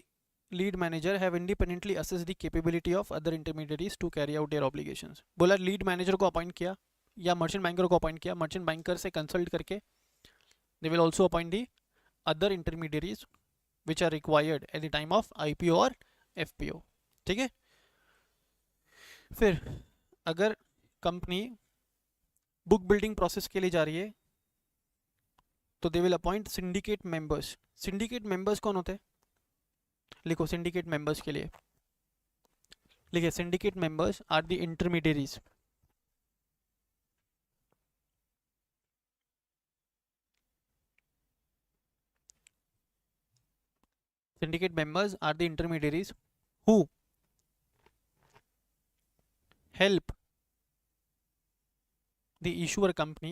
lead manager have independently assessed the capability of other intermediaries to carry out their obligations. बोला लीड मैनेजर को अपॉइंट किया या मर्चेंट बैंकर को अपॉइंट किया, मर्चेंट बैंकर से कंसल्ट करके they will also appoint the other intermediaries which are required at the time of IPO और एफपीओ. ठीक है. फिर अगर कंपनी बुक बिल्डिंग प्रोसेस के लिए जा रही है तो they will appoint syndicate members. Syndicate members कौन होते हैं? लिखो सिंडिकेट मेंबर्स के लिए. लिखिए syndicate members are the intermediaries. syndicate members are the intermediaries who help the issuer company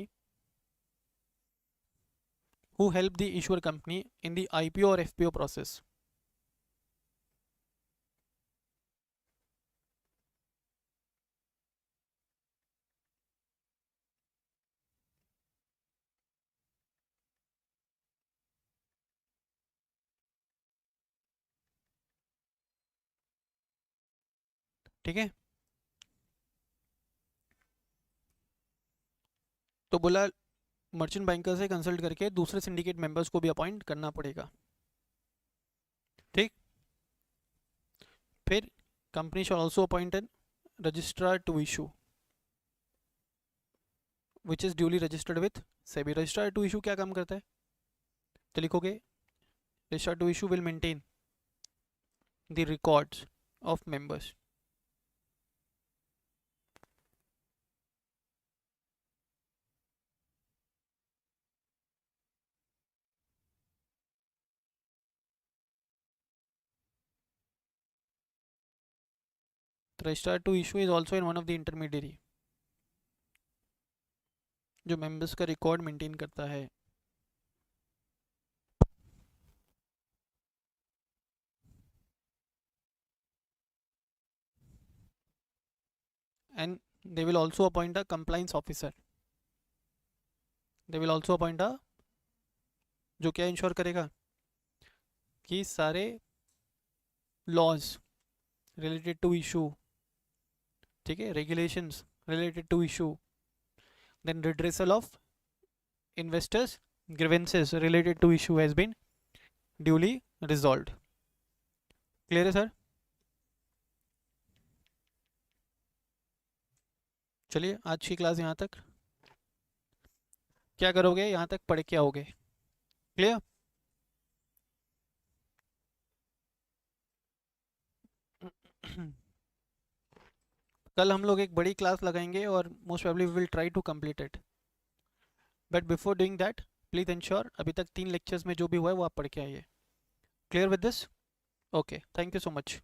in the IPO or FPO process. ठीक है. तो बोला मर्चेंट बैंकर से कंसल्ट करके दूसरे सिंडिकेट मेंबर्स को भी अपॉइंट करना पड़ेगा. ठीक. फिर company shall also appoint an registrar to issue which is duly registered with SEBI. Registrar to issue क्या काम करता है? तो लिखोगे registrar to issue will maintain the records of members. Registrar to issue is also in one of the intermediary जो मेंबर्स का रिकॉर्ड मेंटेन करता है. And they will also appoint a compliance officer. They will also appoint a जो क्या इंश्योर करेगा कि सारे लॉज रिलेटेड टू इशू, ठीक है, regulations related to issue, then redressal of investors grievances related to issue has been duly resolved. Clear है सर? चलिए आज की क्लास यहाँ तक. क्या करोगे यहाँ तक पढ़ के आओगे? क्लियर? कल हम लोग एक बड़ी क्लास लगाएंगे और most probably we will try to complete it. But before doing that please ensure अभी तक 3 लेक्चर्स में जो भी हुआ है वो आप पढ़ के आइए. Clear with this? Okay, thank you so much.